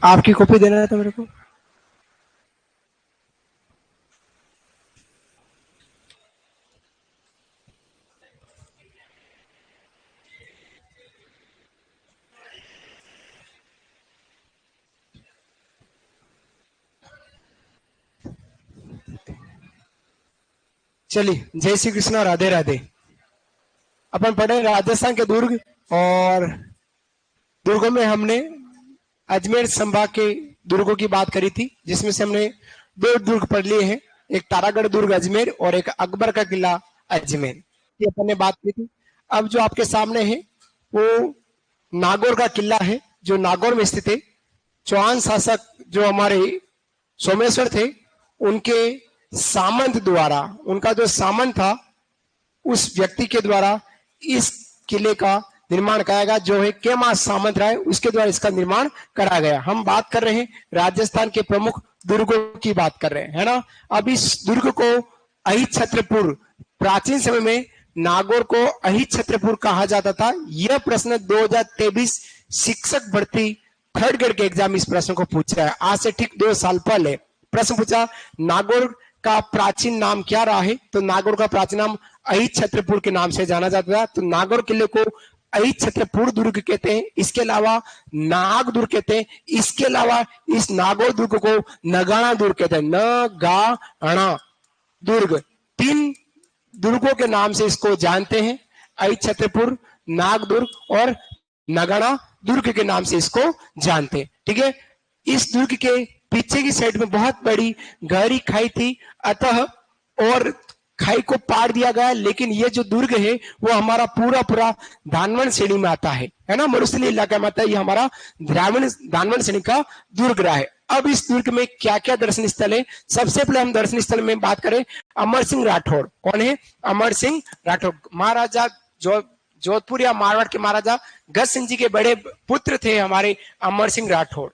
आपकी कॉपी देना था मेरे को। चलिए, जय श्री कृष्ण, राधे राधे। अपन पढ़े राजस्थान के दुर्ग, और दुर्गों में हमने अजमेर संभाग के दुर्गों की बात करी थी, जिसमें से हमने दो दुर्ग पढ़ लिए हैं। एक तारागढ़ दुर्ग अजमेर और एक अकबर का किला अजमेर, ये अपन ने बात की थी। अब जो आपके सामने है वो नागौर का किला है, जो नागौर में स्थित है। चौहान शासक जो हमारे सोमेश्वर थे, उनके सामंत द्वारा, उनका जो सामंत था उस व्यक्ति के द्वारा इस किले का निर्माण कराया गया, जो है केमा सामंत राय, उसके द्वारा इसका निर्माण कराया गया। हम बात कर रहे हैं राजस्थान के प्रमुख दुर्गों की बात कर रहे हैं, है ना। अब इस दुर्ग को अहिछत्रपुर, प्राचीन समय में नागौर को अहिछत्रपुर कहा जाता था। यह प्रश्न 2023 शिक्षक भर्ती थर्ड ग्रेड के एग्जाम इस प्रश्न को पूछा है। आज से ठीक 2 साल पहले प्रश्न पूछा, नागौर का प्राचीन नाम क्या रहा है? तो नागौर का प्राचीन नाम अहिछत्रपुर के नाम से जाना जाता था। तो नागौर किले को अहिछत्रपुर दुर्ग कहते हैं, इसके अलावा नाग दुर्ग कहते हैं, इसके अलावा इस नागौर दुर्ग को नगाना दुर्ग कहते हैं। नगाना दुर्ग, 3 दुर्गों के नाम से इसको जानते हैं। अहिछत्रपुर, नाग दुर्ग और नगाना दुर्ग के नाम से इसको जानते हैं, ठीक है। इस दुर्ग के पीछे की साइड में बहुत बड़ी गहरी खाई थी, अतः और खाई को पार दिया गया। लेकिन ये जो दुर्ग है वो हमारा पूरा धानवण श्रेणी में आता है ना, मरुस्थली इलाका में आता है। ये हमारा धानवण श्रेणी का दुर्ग रहा है। अब इस दुर्ग में क्या क्या दर्शन स्थल है? सबसे पहले हम दर्शन स्थल में बात करें, अमर सिंह राठौड़। कौन है? अमर सिंह राठौड़, महाराजा जोधपुर या मारवाड़ के महाराजा गज सिंह जी के बड़े पुत्र थे हमारे अमर सिंह राठौड़।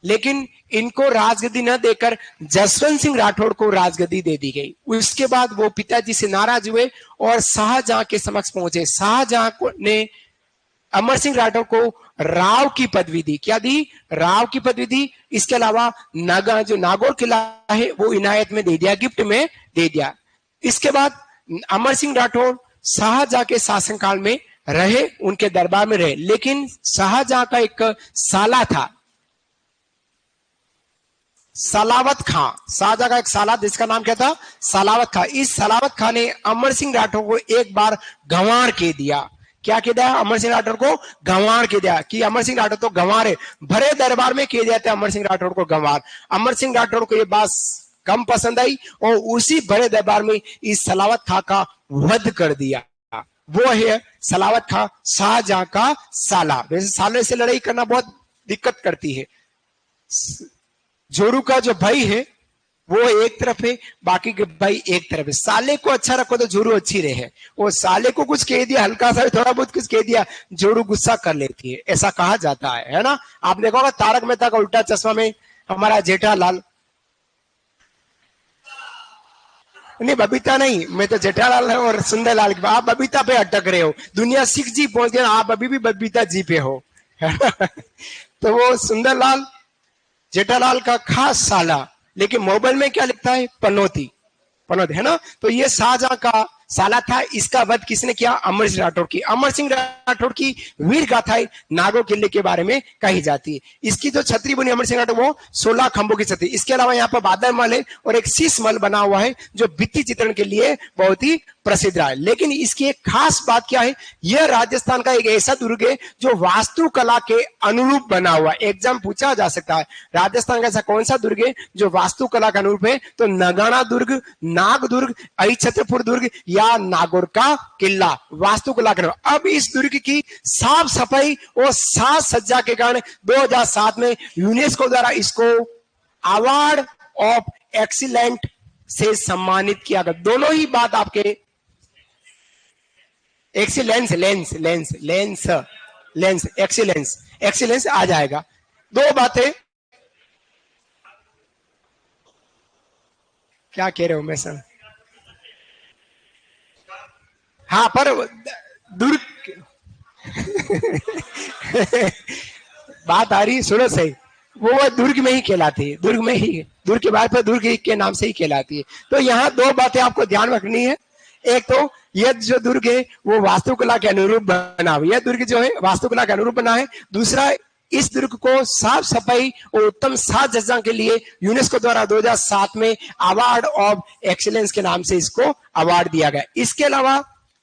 लेकिन इनको राजगद्दी न देकर जसवंत सिंह राठौड़ को राजगद्दी दे दी गई। उसके बाद वो पिताजी से नाराज हुए और शाहजहां के समक्ष पहुंचे। शाहजहां ने अमर सिंह राठौड़ को राव की पदवी दी। क्या दी? राव की पदवी दी। इसके अलावा जो नागौर किला है वो इनायत में दे दिया, गिफ्ट में दे दिया। इसके बाद अमर सिंह राठौड़ शाहजहां के शासनकाल में रहे, उनके दरबार में रहे। लेकिन शाहजहां का एक साला था, सलावत खां। शाहजहां का एक साला, जिसका नाम क्या था? सलावत खां। इस सलावत खां ने अमर सिंह राठौड़ को एक बार गंवार कह दिया। क्या कह दिया? अमर सिंह राठौड़ को गंवार कह दिया कि अमर सिंह राठौड़ तो गंवार है। भरे दरबार में कह दिया था अमर सिंह राठौड़ को गंवार। अमर सिंह राठौड़ को यह बात कम पसंद आई और उसी भरे दरबार में इस सलावत खां का वध कर दिया। वो है सलावत खां, शाहजहां का साला। वैसे साले से लड़ाई करना बहुत दिक्कत करती है। जोरू का जो भाई है वो एक तरफ है, बाकी के भाई एक तरफ है। साले को अच्छा रखो तो जोरू अच्छी रहे। वो साले को कुछ कह दिया, हल्का सा थोड़ा बहुत कुछ कह दिया, जोरू गुस्सा कर लेती है, ऐसा कहा जाता है ना। आप देखा होगा तारक मेहता का उल्टा चश्मा में हमारा जेठालाल, नहीं बबीता नहीं, मैं तो जेठालाल है और सुंदरलाल, आप बबीता पे अटक रहे हो। दुनिया 6G पहुंच गया, आप अभी भी बबीता जी पे हो। तो वो सुंदरलाल जेठालाल का खास साला, लेकिन मोबाइल में क्या लिखता है? पनौती, पनौती, है ना। तो ये शाहजहां का साला था। इसका वध किसने किया? अमर सिंह राठौड़ की। अमर सिंह राठौड़ की वीर गाथाएं नागौर किले के बारे में कही जाती है। इसकी जो छतरी बनी अमर सिंह राठौड़, वो 16 खंभों की छतरी। इसके अलावा यहाँ पर बादल महल है और एक शीश महल बना हुआ है, जो भित्ति चित्रण के लिए बहुत ही प्रसिद्ध रहा है। लेकिन इसकी एक खास बात क्या है? यह राजस्थान का एक ऐसा दुर्ग है जो वास्तुकला के अनुरूप बना हुआ। एग्जाम पूछा जा सकता है, राजस्थान का ऐसा कौन सा दुर्ग है जो वास्तुकला का अनुरूप है? तो नगाना दुर्ग, नाग दुर्ग, अहिछत्रपुर दुर्ग या नागौर का किला वास्तुकला का। अब इस दुर्ग की साफ सफाई और साज सज्जा के कारण 2007 में यूनेस्को द्वारा इसको अवार्ड ऑफ एक्सीलेंट से सम्मानित किया गया। दोनों ही बात आपके excellence, lens lens lens lens excellence, excellence आ जाएगा। दो बातें, क्या कह रहे हो मैं सर? हाँ, पर दुर्ग बात आ रही, सुनो सही। वो दुर्ग में ही कहलाती है, दुर्ग में ही, दुर्ग के बाद पर दुर्ग के नाम से ही कहलाती है। तो यहाँ दो बातें आपको ध्यान रखनी है। एक तो यह जो दुर्ग है वो वास्तुकला के अनुरूप बना हुआ, यह दुर्ग जो है वास्तुकला के अनुरूप बना है। दूसरा, इस दुर्ग को साफ सफाई और उत्तम साज सज्जा के लिए यूनेस्को द्वारा 2007 में अवार्ड ऑफ एक्सीलेंस के नाम से इसको अवार्ड दिया गया। इसके अलावा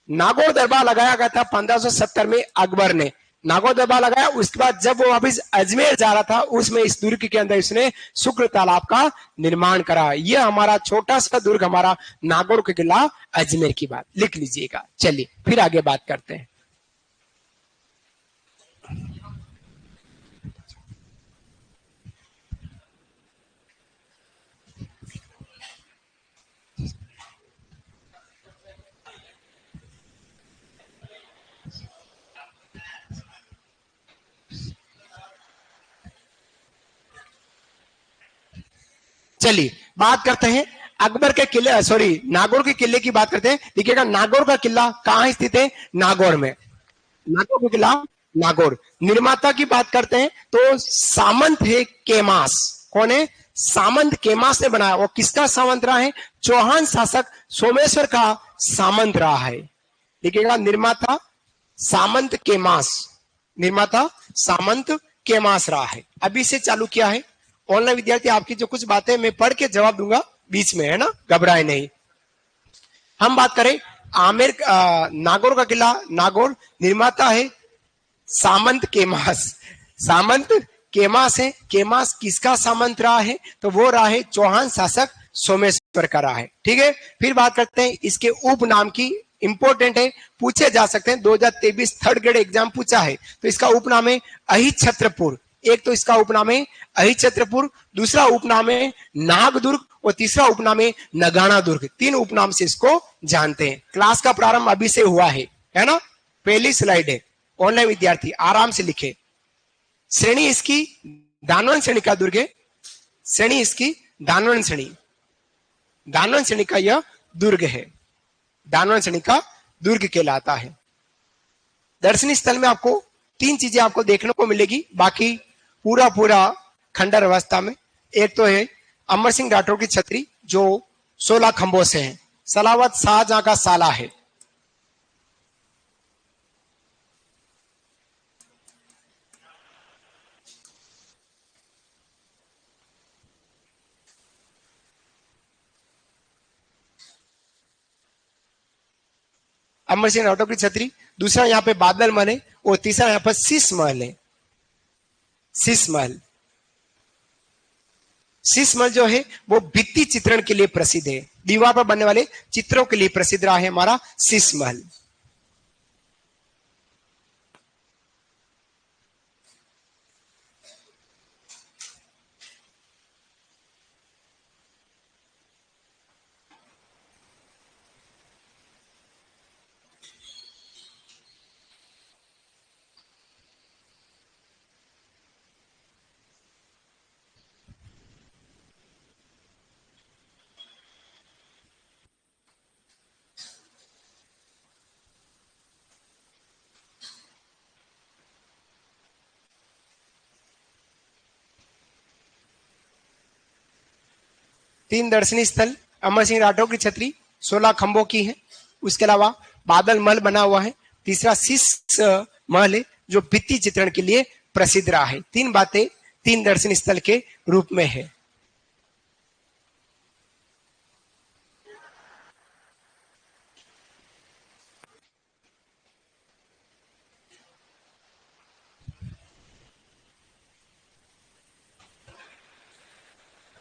नागौर दरबार लगाया गया था 1570 में, अकबर ने नागौर दरबार लगाया। उसके बाद जब वो वापिस अजमेर जा रहा था, उसमें इस दुर्ग के अंदर इसने शुक्र तालाब का निर्माण करा। यह हमारा छोटा सा दुर्ग, हमारा नागौर का किला अजमेर की बात लिख लीजिएगा। चलिए फिर आगे बात करते हैं। चलिए बात करते हैं अकबर के किले, सॉरी नागौर के किले की बात करते हैं। देखिएगा नागौर का किला कहां स्थित है, नागौर में। नागौर का किला नागौर। निर्माता की बात करते हैं तो सामंत है केमास। कौन है, सामंत केमास ने बनाया। वो किसका सामंत रहा है, चौहान शासक सोमेश्वर का सामंत रहा है। देखिएगा निर्माता सामंत केमास, निर्माता सामंत केमास रहा है। अभी से चालू किया है। ऑनलाइन विद्यार्थी आपकी जो कुछ बातें मैं पढ़ के जवाब दूंगा बीच में, है ना, घबराए नहीं। हम बात करें आमेर नागौर का किला नागौर, निर्माता है सामंत केमास। सामंत केमास है। केमास किसका सामंत रहा है, तो वो रहा है चौहान शासक सोमेश्वर का रहा है। ठीक है, फिर बात करते हैं इसके उपनाम की। इंपॉर्टेंट है, पूछे जा सकते हैं, 2023 थर्ड ग्रेड एग्जाम पूछा है। तो इसका उपनाम है अहिछत्रपुर। एक तो इसका उपनाम है अहिछत्रपुर, दूसरा उपनाम है नागदुर्ग और तीसरा उपनाम है नगाना दुर्ग। तीन उपनाम से इसको जानते हैं। क्लास का प्रारंभ अभी से हुआ है ना। पहली स्लाइड है, ऑनलाइन विद्यार्थी आराम से लिखे। श्रेणी इसकी दानवन श्रेणी का दुर्ग है। श्रेणी इसकी दानवन श्रेणी, दानवन श्रेणी का यह दुर्ग है, दानवन श्रेणी का दुर्ग कहलाता है। दर्शनीय स्थल में आपको तीन चीजें आपको देखने को मिलेगी, बाकी पूरा खंडर अवस्था में। एक तो है अमर सिंह राठौर की छतरी जो 16 खंभों से है। सलावत शाहजहां का साला है। अमर सिंह राठौर की छतरी। दूसरा यहाँ पे बादल महल है और तीसरा यहाँ पर शीश महल है। शीश महल, शीश महल जो है वो भित्ति चित्रण के लिए प्रसिद्ध है। दीवार पर बनने वाले चित्रों के लिए प्रसिद्ध रहा है हमारा शीश महल। तीन दर्शनीय स्थल अमर सिंह राठौर की छतरी 16 खंभों की है। उसके अलावा बादल महल बना हुआ है। तीसरा शीश महल है जो भित्ति चित्रण के लिए प्रसिद्ध रहा है। तीन बातें तीन दर्शनीय स्थल के रूप में है।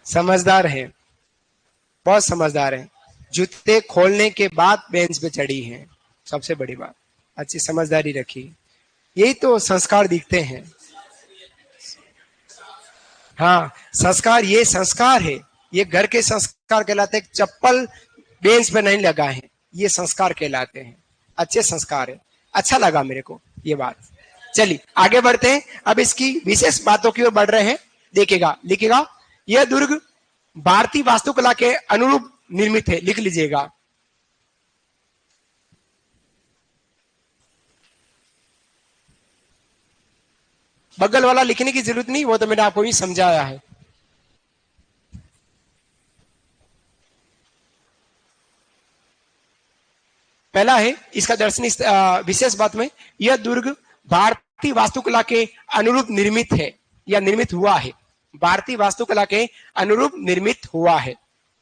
समझदार है, बहुत समझदार है। जूते खोलने के बाद बेंच पे चढ़ी है, सबसे बड़ी बात। अच्छी समझदारी रखी, यही तो संस्कार दिखते हैं। हाँ, संस्कार, ये संस्कार है, ये घर के संस्कार कहलाते हैं। चप्पल बेंच पे नहीं लगा है, ये संस्कार कहलाते हैं। अच्छे संस्कार है, अच्छा लगा मेरे को ये बात। चलिए आगे बढ़ते हैं। अब इसकी विशेष बातों की ओर बढ़ रहे हैं। देखिएगा, लिखिएगा, यह दुर्ग भारतीय वास्तुकला के अनुरूप निर्मित है। लिख लीजिएगा। बगल वाला लिखने की जरूरत नहीं, वो तो मैंने आपको भी समझाया है। पहला है इसका दर्शनीय विशेष बात में, यह दुर्ग भारतीय वास्तुकला के अनुरूप निर्मित है या निर्मित हुआ है। भारतीय वास्तुकला के अनुरूप निर्मित हुआ है।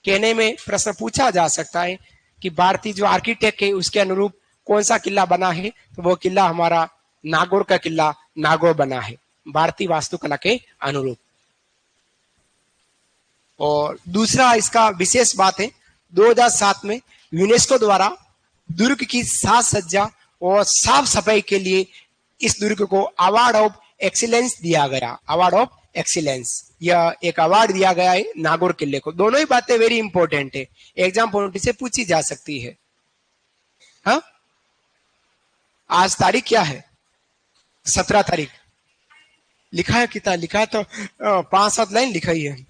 कहने में प्रश्न पूछा जा सकता है कि भारतीय जो आर्किटेक्ट है उसके अनुरूप कौन सा किला बना है, तो वो किला हमारा नागौर का किला नागौर बना है भारतीय वास्तुकला के अनुरूप। और दूसरा इसका विशेष बात है, 2007 में यूनेस्को द्वारा दुर्ग की साज सज्जा और साफ सफाई के लिए इस दुर्ग को अवार्ड ऑफ एक्सीलेंस दिया गया। अवार्ड ऑफ एक्सीलेंस, यह एक अवार्ड दिया गया है नागौर किले को। दोनों ही बातें वेरी इंपॉर्टेंट है, एग्जाम पॉइंट से पूछी जा सकती है। हाँ, आज तारीख क्या है? 17 तारीख। लिखा है कितना? लिखा है तो 5-7 लाइन लिखा ही है।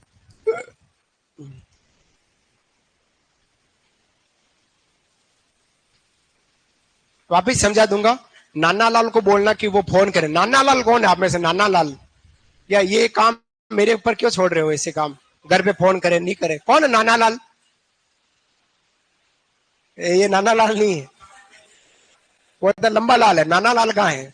वापिस समझा दूंगा। नाना लाल को बोलना कि वो फोन करे। नाना लाल कौन है आप में से? नाना लाल, या ये काम मेरे ऊपर क्यों छोड़ रहे हो? ऐसे काम घर पे फोन करे नहीं करे। कौन है नाना लाल? ये नाना लाल नहीं है, वो तो लंबा लाल है। नाना लाल कहाँ है?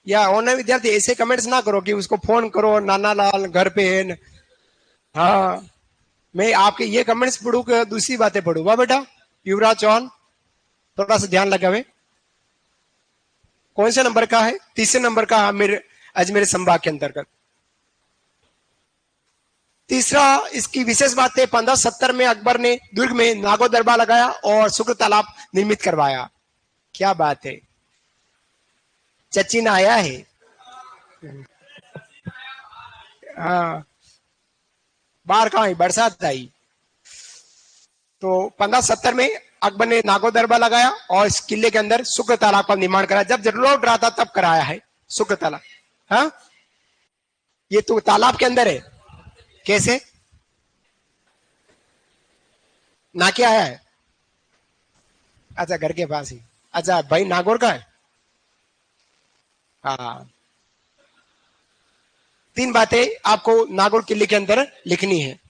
या ऑनलाइन विद्यार्थी ऐसे कमेंट्स ना करो कि उसको फोन करो नाना लाल घर पे है। हाँ, मैं आपके ये कमेंट्स पढ़ू कि दूसरी बातें पढ़ू? वाह बेटा युवराज चौहान, थोड़ा सा ध्यान लगावे। कौन से नंबर का है? तीसरे नंबर का मेरे अजमेर संभाग के अंतर्गत। तीसरा इसकी विशेष बात है, 1570 में अकबर ने दुर्ग में नागो दरबार लगाया और शुक्र तालाब निर्मित करवाया। क्या बात है, चचिन आया है। हाँ, बाहर कहाँ है? बरसात आई। तो 1570 में अकबर ने नागो दरबार लगाया और इस किले के अंदर शुक्र तालाब का निर्माण कराया। जब जरूरत रहा था तब कराया है शुक्र तालाब। हाँ, ये तो तालाब के अंदर है। कैसे? ना क्या आया है? अच्छा, घर के पास ही। अच्छा भाई, नागौर का है। हाँ, 3 बातें आपको नागौर किले के अंदर लिखनी है।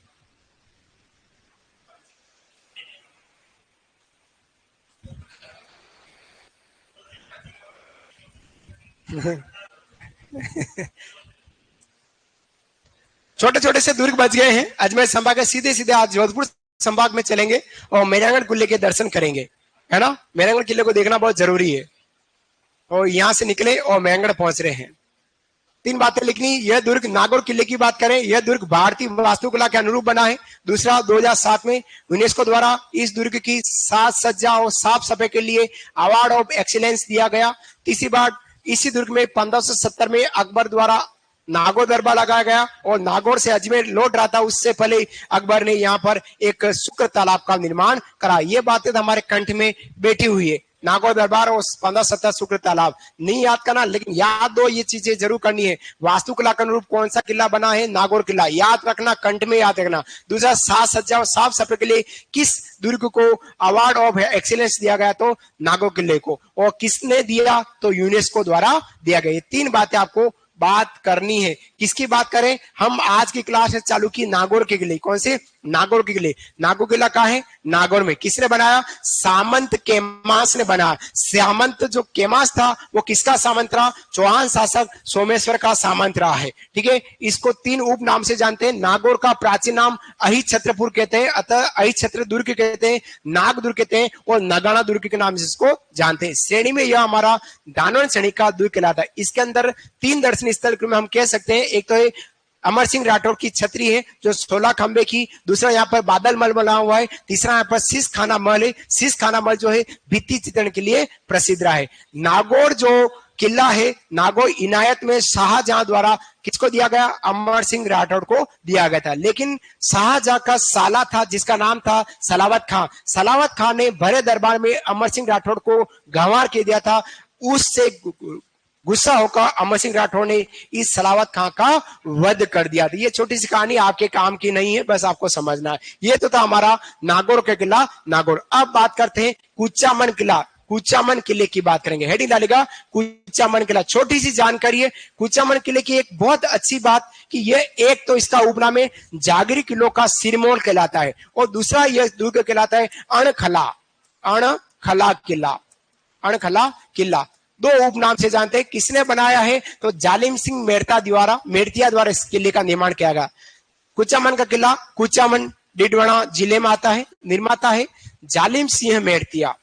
छोटे छोटे से दुर्ग बच गए हैं अजमेर संभाग के। सीधे सीधे आज जोधपुर संभाग में चलेंगे और मेहरानगढ़ किले के दर्शन करेंगे, है ना। मेहरानगढ़ किले को देखना बहुत जरूरी है। और यहां से निकले और मेहरानगढ़ पहुंच रहे हैं। 3 बातें लिखनी। यह दुर्ग नागौर किले की बात करें, यह दुर्ग भारतीय वास्तुकला के अनुरूप बना है। दूसरा, 2007 में यूनेस्को द्वारा इस दुर्ग की साज सज्जा और साफ सफाई के लिए अवार्ड ऑफ एक्सीलेंस दिया गया। तीसरी बात, इसी दुर्ग में 1570 में अकबर द्वारा नागौर दरबार लगाया गया और नागौर से अजमेर लौट रहा था उससे पहले अकबर ने यहाँ पर एक शुक्र तालाब का निर्माण करा। ये बातें तो हमारे कंठ में बैठी हुई है। नागौर दरबार और 1570 शुक्र तालाब नहीं याद करना, लेकिन याद दो ये चीजें जरूर करनी है। वास्तुकला के अनुरूप कौन सा किला बना है? नागौर किला। याद रखना, कंठ में याद रखना। दूसरा, साज सज्जा और साफ सफाई के लिए किस दुर्ग को अवार्ड ऑफ एक्सीलेंस दिया गया? तो नागौर किले को। और किसने दिया? तो यूनेस्को द्वारा दिया गया। ये 3 बातें आपको बात करनी है। किसकी बात करें? हम आज की क्लास चालू की नागौर के किले। कौन से? नागौर के किले। नागौर किला कहाँ है? नागौर में। किसने बनाया? सामंत केमास ने बनाया। सामंत जो केमास था वो किसका सामंत रहा? चौहान शासक सोमेश्वर का सामंत रहा है। ठीक है, इसको 3 उप नाम से जानते हैं। नागौर का प्राचीन नाम अहित छत्रपुर कहते हैं, अतः अहित छत्र दुर्ग कहते हैं, नाग दुर्ग कहते हैं और नगाना दुर्ग के नाम से इसको जानते हैं। श्रेणी में यह हमारा दानवन श्रेणी का दुर्ग कहलाता है। इसके अंदर 3 दर्शनीय स्थल में हम कह सकते हैं। एक तो है अमर सिंह राठौर की छतरी है जो 16 खंबे की। दूसरा यहाँ पर बादल महल बना हुआ है। तीसरा यहाँ पर शीश खाना महल है। शीश खाना महल जो है भित्ति चित्रण के लिए प्रसिद्ध रहा है। नागौर जो किला है, नागौर इनायत में शाहजहां द्वारा किसको दिया गया? अमर सिंह राठौर को दिया गया था। लेकिन शाहजहां का साला था जिसका नाम था सलावत खां। सलावत खां ने भरे दरबार में अमर सिंह राठौर को गंवार के दिया था। उससे गुस्सा होकर अमर सिंह राठौर ने इस सलावत खां का वध कर दिया था। ये छोटी सी कहानी आपके काम की नहीं है, बस आपको समझना है। ये तो था हमारा नागौर का किला नागौर। अब बात करते हैं कुचामन किला। कुचामन किले की बात करेंगे। हेडिंग डालेगा कुचामन किला। छोटी सी जानकारी है कुचामन किले की, एक बहुत अच्छी बात कि यह एक तो इसका उपनाम है जागरी किलो का सिरमौर कहलाता है, और दूसरा यह दुर्ग कहलाता है अणखला। अणखला किला, अणखला किला। दो उपनाम से जानते हैं। किसने बनाया है? तो जालिम सिंह मेड़तिया द्वारा इस किले का निर्माण किया गया। कुचामन का किला कुचामन डिडवाना जिले में आता है। निर्माता है जालिम सिंह मेड़तिया,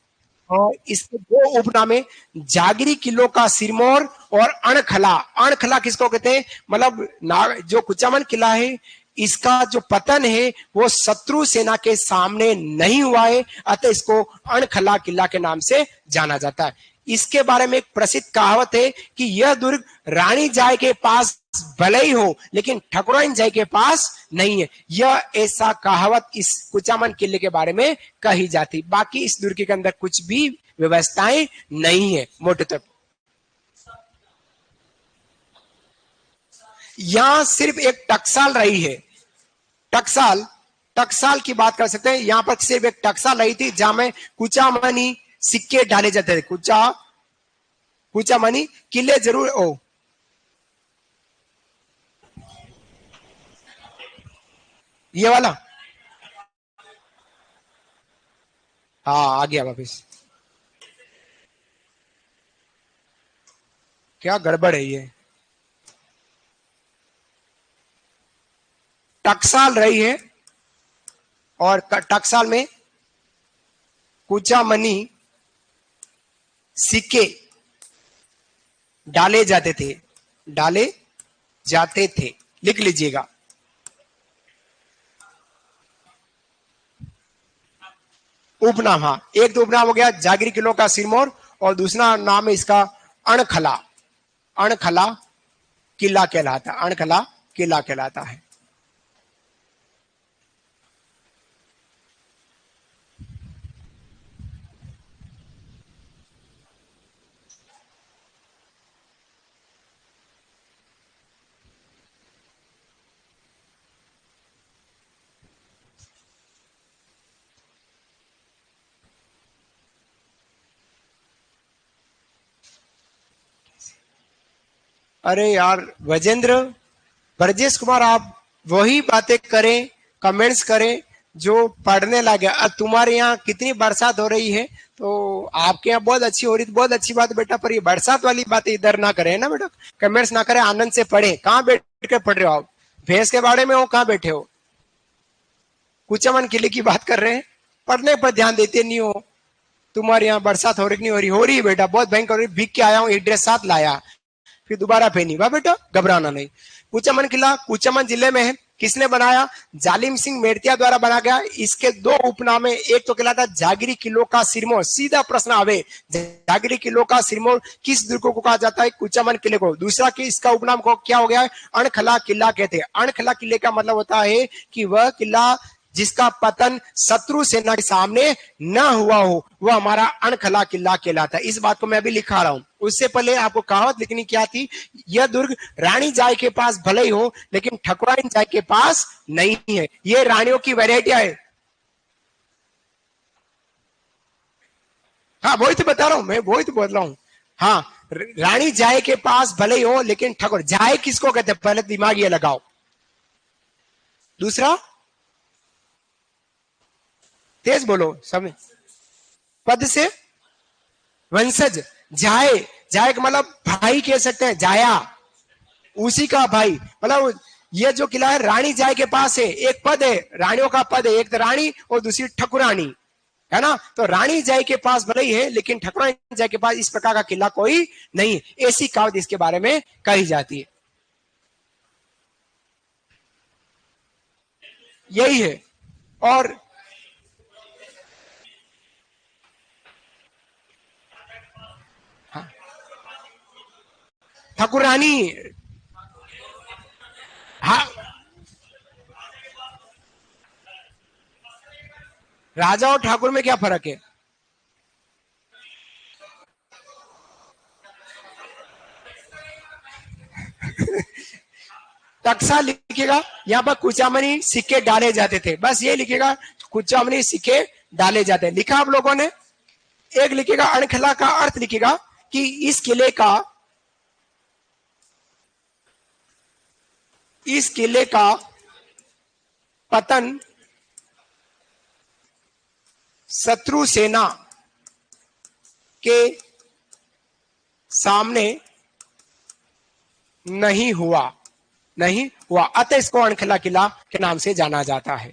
और इसके दो उपनाम है जागरी किलो का सिरमौर और अणखला। अणखला किसको कहते हैं? मतलब जो कुचामन किला है इसका जो पतन है वो शत्रु सेना के सामने नहीं हुआ है, अतः इसको अणखला किला के नाम से जाना जाता है। इसके बारे में एक प्रसिद्ध कहावत है कि यह दुर्ग रानी जाय के पास भले ही हो लेकिन ठकुराइन जाय के पास नहीं है। यह ऐसा कहावत इस कुचामन किले के बारे में कही जाती। बाकी इस दुर्ग के अंदर कुछ भी व्यवस्थाएं नहीं है मोटे तौर। यहां सिर्फ एक टकसाल रही है। टकसाल की बात कर सकते हैं। यहां पर सिर्फ एक टकसाल रही थी जहां में कुचामनी सिक्के डाले जाते थे। कुचामनी किले जरूर ओ ये वाला, हाँ आ गया वापिस। क्या गड़बड़ है ये? टकसाल रही है और टकसाल में कुचामनी सिक्के डाले जाते थे। लिख लीजिएगा। उपनाम, हाँ एक तो उपनाम हो गया जागरी किलो का सिरमौर, और दूसरा नाम है इसका अणखला। अणखला किला कहलाता है। अणखला किला कहलाता है। अरे यार वजेंद्र, ब्रजेश कुमार, आप वही बातें करें, कमेंट्स करें जो पढ़ने लगे। अब तुम्हारे यहाँ कितनी बरसात हो रही है, तो आपके यहाँ बहुत अच्छी हो रही है, बहुत अच्छी बात है बेटा, पर ये बरसात वाली बातें इधर ना करें ना बेटा। कमेंट्स ना करें, आनंद से पढ़ें। कहाँ बैठ के पढ़ रहे हो आप? भैंस के बाड़े में हो? कहाँ बैठे हो? कुचामन किले की बात कर रहे हैं, पढ़ने पर ध्यान देते नहीं हो। तुम्हारे यहाँ बरसात हो रही नहीं हो रही? हो रही है बेटा, बहुत भयंकर हो रही। भीग के आया हूँ, एक ड्रेस साथ लाया, फिर दोबारा पहनी। वाह बेटा, घबराना नहीं। कुचामन किला कुचामन जिले में है। किसने बनाया? जालिम सिंह मेड़तिया द्वारा बनाया गया। इसके दो उपनाम है, एक तो कहलाता जागरी किलो का सिरमौर। सीधा प्रश्न आवे, जागरी किलो का सिरमौर किस दुर्ग को कहा जाता है? कुचामन किले को। दूसरा कि इसका उपनाम को क्या हो गया है? अणखला किला कहते हैं। अणखला किले का मतलब होता है कि वह किला जिसका पतन शत्रु सेना के सामने न हुआ हो, वह हमारा अणखला किला कहलाता है। इस बात को मैं अभी लिखा रहा हूं। उससे पहले आपको कहावत लिखनी क्या थी? यह दुर्ग रानी जाय के पास भले ही हो लेकिन ठकुराइन जाय के पास नहीं है। ये रानियों की वैरायटी है। हाँ वही तो बता रहा हूं मैं, वही तो बोल रहा हूं। हाँ, रानी जाय के पास भले ही हो लेकिन ठकुर जाय किसको कहते हैं? पहले दिमाग ये लगाओ। दूसरा, तेज बोलो सब। पद से वंशज। जाए, जाए का मतलब भाई कह सकते हैं, जाया उसी का भाई। मतलब ये जो किला है रानी जाय के पास है। एक पद है, रानियों का पद है, एक तो रानी और दूसरी ठकुरानी, है ना। तो रानी जाय के पास भले ही है लेकिन ठकुरानी जाय के पास इस प्रकार का किला कोई नहीं है। ऐसी कहावत इसके बारे में कही जाती है। यही है। और ठाकुरानी, हाँ राजा और ठाकुर में क्या फर्क है? टक्सा लिखेगा, यहाँ पर कुचामनी सिक्के डाले जाते थे, बस ये लिखेगा कुचामनी सिक्के डाले जाते हैं। लिखा आप लोगों ने? एक लिखेगा अणखला का अर्थ लिखेगा कि इस किले का पतन शत्रु सेना के सामने नहीं हुआ अतः इसको अणखला किला के नाम से जाना जाता है।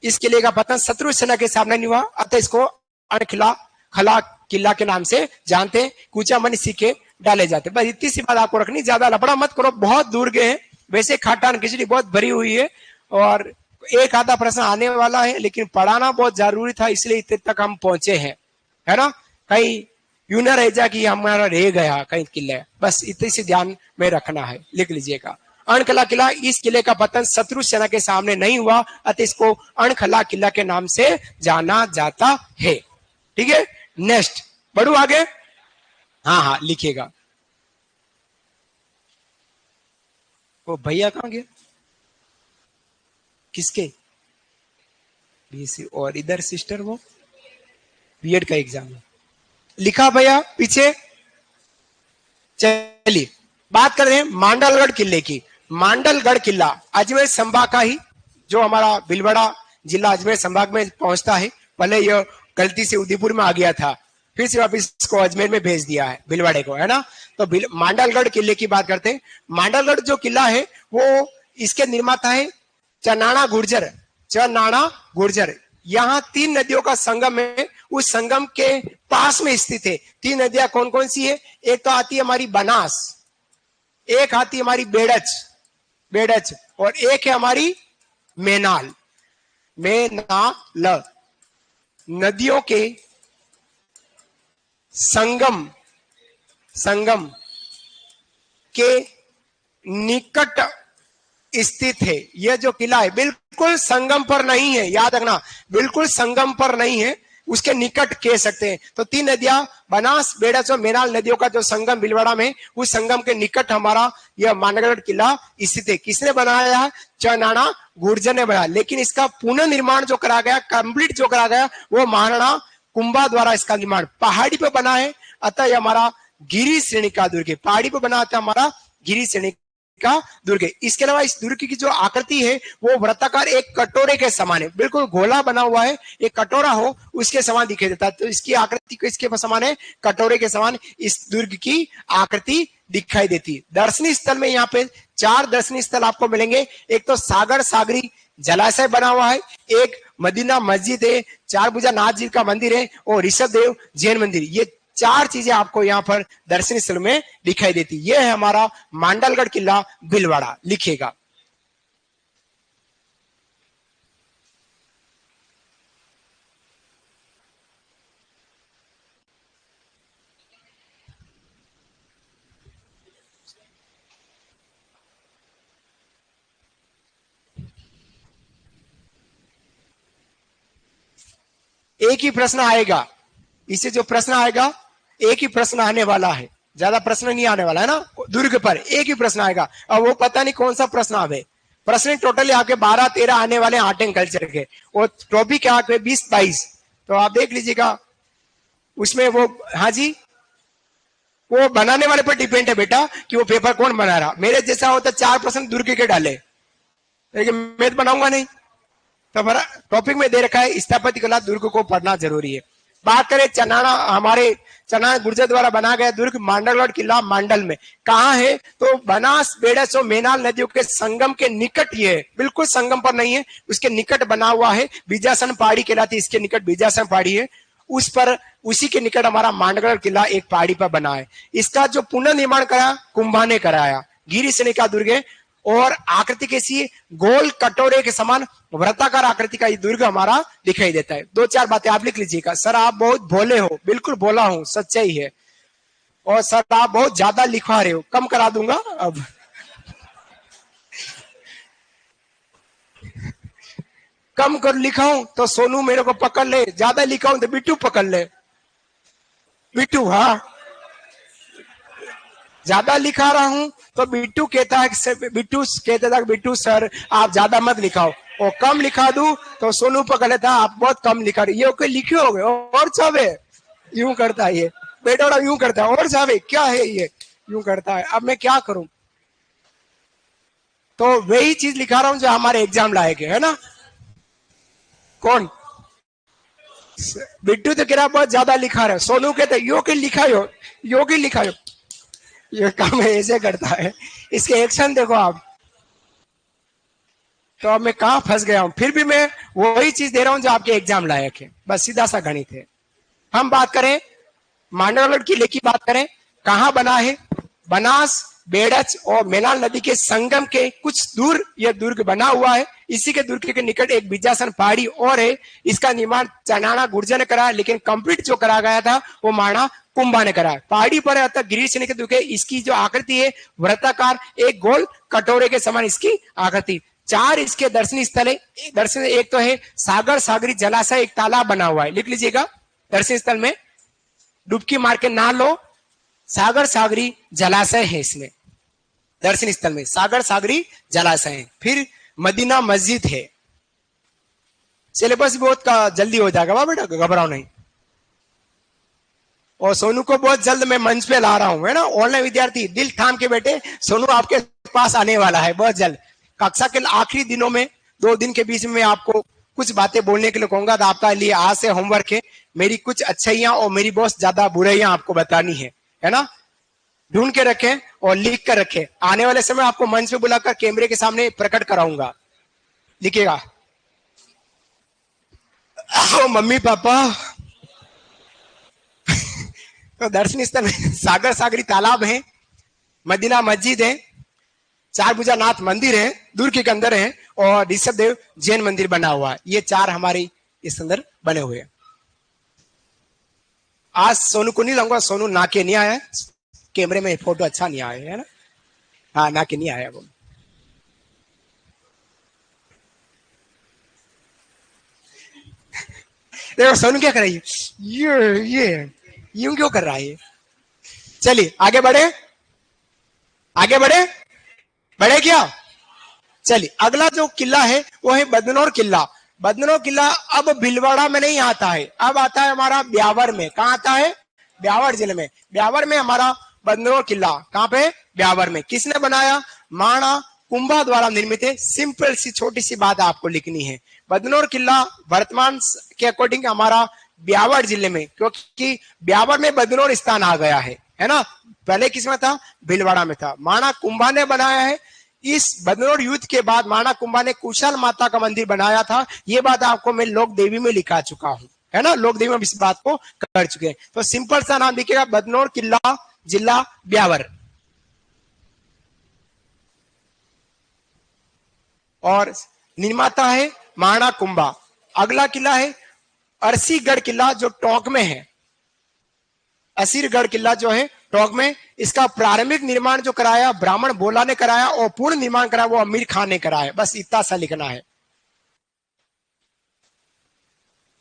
इस किले का पतन शत्रु सेना के सामने नहीं हुआ, अतः इसको अणखला किला के नाम से जानते हैं। कूचा मन इसी के डाले जाते। बस इतनी सी बात आपको रखनी, ज्यादा लफड़ा मत करो, बहुत दूर गए हैं। वैसे खाटान खिचड़ी बहुत भरी हुई है और एक आधा प्रश्न आने वाला है, लेकिन पढ़ाना बहुत जरूरी था, इसलिए इतने तक हम पहुंचे हैं, है ना। कहीं यूं ना रह जा कि हमारा रह गया कहीं किले, बस इतनी सी ध्यान में रखना है। लिख लीजिएगा, अणखला किला, इस किले का पतन शत्रु सेना के सामने नहीं हुआ, अतः इसको अणखला किला के नाम से जाना जाता है। ठीक है, नेक्स्ट बढ़ू आगे। हाँ लिखिएगा। वो भैया कहां गया, किसके? बीएससी। और इधर सिस्टर वो बीएड का एग्जाम लिखा भैया पीछे। चलिए बात कर रहे हैं मांडलगढ़ किले की। मांडलगढ़ किला अजमेर संभाग का ही, जो हमारा भीलवाड़ा जिला अजमेर संभाग में पहुंचता है। पहले यह गलती से उदयपुर में आ गया था, फिर से वापस इसको अजमेर में भेज दिया है, भीलवाड़े को, है ना। तो मांडलगढ़ किले की बात करते हैं। मांडलगढ़ जो किला है वो, इसके निर्माता है चनाना गुर्जर। यहाँ 3 नदियों का संगम है, उस संगम के पास में स्थित है। 3 नदियां कौन कौन सी है? एक तो आती है हमारी बनास, एक आती है हमारी बेड़च और एक है हमारी मेनाल। नदियों के संगम के निकट स्थित है। यह जो किला है बिल्कुल संगम पर नहीं है, याद रखना, बिल्कुल संगम पर नहीं है, उसके निकट कह सकते हैं। तो 3 नदियां बनास, बेड़च और मेनाल नदियों का जो संगम भीलवाड़ा में, उस संगम के निकट हमारा यह मांडलगढ़ किला स्थित है। किसने बनाया है? चनाना गुर्जर ने बनाया। लेकिन इसका पुनर्निर्माण जो करा गया, कंप्लीट जो करा गया, वो महाराणा कुंभा द्वारा इसका निर्माण। पहाड़ी पे बना है, अतः यह हमारा गिरी श्रेणी का दुर्ग है। पहाड़ी पे बना था हमारा गिरी श्रेणी का दुर्ग है। इसके अलावा इस दुर्ग की जो आकृति है वो वृत्ताकार एक कटोरे के समान है, बिल्कुल गोला बना हुआ है, एक कटोरा हो उसके समान दिखाई देता है। तो इसकी आकृति किसके समान है? कटोरे के समान इस दुर्ग की आकृति दिखाई देती है। दर्शनीय स्थल में यहाँ पे 4 दर्शनीय स्थल आपको मिलेंगे। एक तो सागरी जलाशय बना हुआ है, एक मदीना मस्जिद है, 4 भुजा नाथ जी का मंदिर है और ऋषभ देव जैन मंदिर। ये 4 चीजें आपको यहाँ पर दर्शनीय स्थल में दिखाई देती। यह है हमारा मांडलगढ़ किला भीलवाड़ा। लिखिएगा, एक ही प्रश्न आएगा, इससे जो प्रश्न आएगा एक ही प्रश्न आने वाला है, ज्यादा प्रश्न नहीं आने वाला है ना। दुर्ग पर एक ही प्रश्न आएगा, और वो पता नहीं कौन सा प्रश्न आवे। प्रश्न टोटली आपके 12-13 आने वाले आर्ट एंड कल्चर के, और टॉपिक है आपके 20-22। तो आप देख लीजिएगा उसमें वो। हाँ जी, वो बनाने वाले पर डिपेंड है बेटा कि वो पेपर कौन बना रहा। मेरे जैसा होता 4 प्रश्न दुर्ग के डाले, लेकिन मैं तो बनाऊंगा नहीं। तो हमारा टॉपिक में दे रखा है स्थापत्य कला दुर्ग को पढ़ना जरूरी है। बात करें चनाना गुर्जर द्वारा बनाया गया दुर्ग मांडलगढ़ किला मांडल में कहाँ है? तो बनास, बेड़च और मेनाल नदियों के संगम के निकट ये है, बिल्कुल संगम पर नहीं है, उसके निकट बना हुआ है। बीजासन पहाड़ी कहलाती, इसके निकट बीजासन पहाड़ी है, उस पर उसी के निकट हमारा मांडलगढ़ किला एक पहाड़ी पर बना है। इसका जो पुनर्निर्माण करा कुंभा ने कराया। गिरी सेना का दुर्ग है और आकृति कैसी है? गोल कटोरे के समान वृत्ताकार आकृति का ये दुर्ग हमारा दिखाई देता है। 2-4 बातें आप लिख लीजिएगा। सर आप बहुत भोले हो, बिल्कुल भोला हूं, सच्चाई है। और सर आप बहुत ज्यादा लिखवा रहे हो, कम करा दूंगा अब। कम कर लिखाऊं तो सोनू मेरे को पकड़ ले, ज्यादा लिखाऊं तो बिट्टू पकड़ ले। बिट्टू, हाँ ज्यादा लिखा रहा हूं तो बिट्टू कहता है, बिट्टू कहता था बिट्टू सर आप ज्यादा मत लिखाओ। और कम लिखा दूं तो सोनू पकड़ लेता आप बहुत कम लिखा रहे, ये कोई लिखे हो गए और चावे यूं करता है, ये बेटा यूं करता है और चावे क्या है ये यूं करता है। अब मैं क्या करूं? तो वही चीज लिखा रहा हूं जो हमारे एग्जाम लायक है ना। कौन? बिट्टू तो कह रहा बहुत ज्यादा लिखा रहा है, सोनू कहते योगी लिखा हो, योगी लिखा हो, ये काम ऐसे करता है। इसके एक्शन देखो आप। तो अब मैं कहां फंस गया हूं? फिर भी मैं वही चीज दे रहा हूं जो आपके एग्जाम लायक है, बस सीधा सा गणित है। हम बात करें मांडवगढ़ किले की बात करें, कहां बना है? बनास, बेड़च और मेलाल नदी के संगम के कुछ दूर यह दुर्ग बना हुआ है। इसी के दुर्ग के निकट एक बिजासन पहाड़ी और है। इसका निर्माण चनाना गुर्जर ने करा, लेकिन कंप्लीट जो करा गया था वो माणा कुंभा ने करा। पहाड़ी पर अतः गिरीश ने के दुर्ग, इसकी जो आकृति है वृत्ताकार, एक गोल कटोरे के समान इसकी आकृति। 4 इसके दर्शनीय स्थल है। दर्शन एक तो है सागर सागरी जलाशय, एक तालाब बना हुआ है, लिख लीजिएगा। दर्शनीय स्थल में डुबकी मार के ना लो, सागर सागरी जलाशय है इसमें। दर्शनीय स्थल में सागर सागरी जलाशय है। फिर मदीना मस्जिद है। सिलेबस बहुत का जल्दी हो जाएगा बेटा, घबराओ नहीं। और सोनू को बहुत जल्द मैं मंच पे ला रहा हूं, है ना। ऑनलाइन विद्यार्थी दिल थाम के बैठे, सोनू आपके पास आने वाला है बहुत जल्द। कक्षा के आखिरी दिनों में 2 दिन के बीच में आपको कुछ बातें बोलने के लिए कहूंगा। तो आपका लिए आज से होमवर्क है, मेरी कुछ अच्छाइयां और मेरी बहुत ज्यादा बुराइयां आपको बतानी है ना। ढूंढ के रखें और लिख कर रखें। आने वाले समय आपको मंच पे बुलाकर कैमरे के सामने प्रकट कराऊंगा। लिखेगा मम्मी पापा। तो दर्शनीय स्थल में सागर सागरी तालाब है, मदीना मस्जिद है, 4 भुजा नाथ मंदिर है दुर्ग के अंदर है, और ऋषभ देव जैन मंदिर बना हुआ है। ये 4 हमारे इस अंदर बने हुए हैं। आज सोनू को नहीं लाऊंगा, सोनू ना के नहीं आया, कैमरे में फोटो अच्छा नहीं आया है ना। हाँ, ना के नहीं आया वो। देखो सोनू क्या कर रही है, ये यूं क्यों कर रहा है ये। चलिए आगे बढ़े, आगे बढ़े, बढ़े क्या। चलिए अगला जो किला है वो है बदनौर किला। बदनौर किला अब भीलवाड़ा में नहीं आता है, अब आता है हमारा ब्यावर में। कहाँ आता है? ब्यावर जिले में। ब्यावर में हमारा बदनौर किला। कहाँ पे? ब्यावर में। किसने बनाया? माणा कुंभा द्वारा निर्मित है। सिंपल सी छोटी सी बात आपको लिखनी है। बदनौर किला वर्तमान के अकॉर्डिंग हमारा ब्यावर जिले में, क्योंकि ब्यावर में बदनौर स्थान आ गया है ना। पहले किसमें था? भीलवाड़ा में था। माणा कुंभा ने बनाया है। इस बदनौर युद्ध के बाद माणा कुंभा ने कुशल माता का मंदिर बनाया था। ये बात आपको मैं लोक देवी में लिखा चुका हूं, है ना। लोक देवी में इस बात को कर चुके हैं। तो सिंपल सा नाम लिखेगा बदनौर किला, जिला ब्यावर। और निर्माता है माणा कुंभा। अगला किला है अरसीगढ़ किला, जो टोंक में है। असीरगढ़ किला जो है टोंक में, इसका प्रारंभिक निर्माण जो कराया ब्राह्मण बोला ने कराया, और पूर्ण निर्माण कराया वो अमीर खान ने कराया। बस इतना सा लिखना है।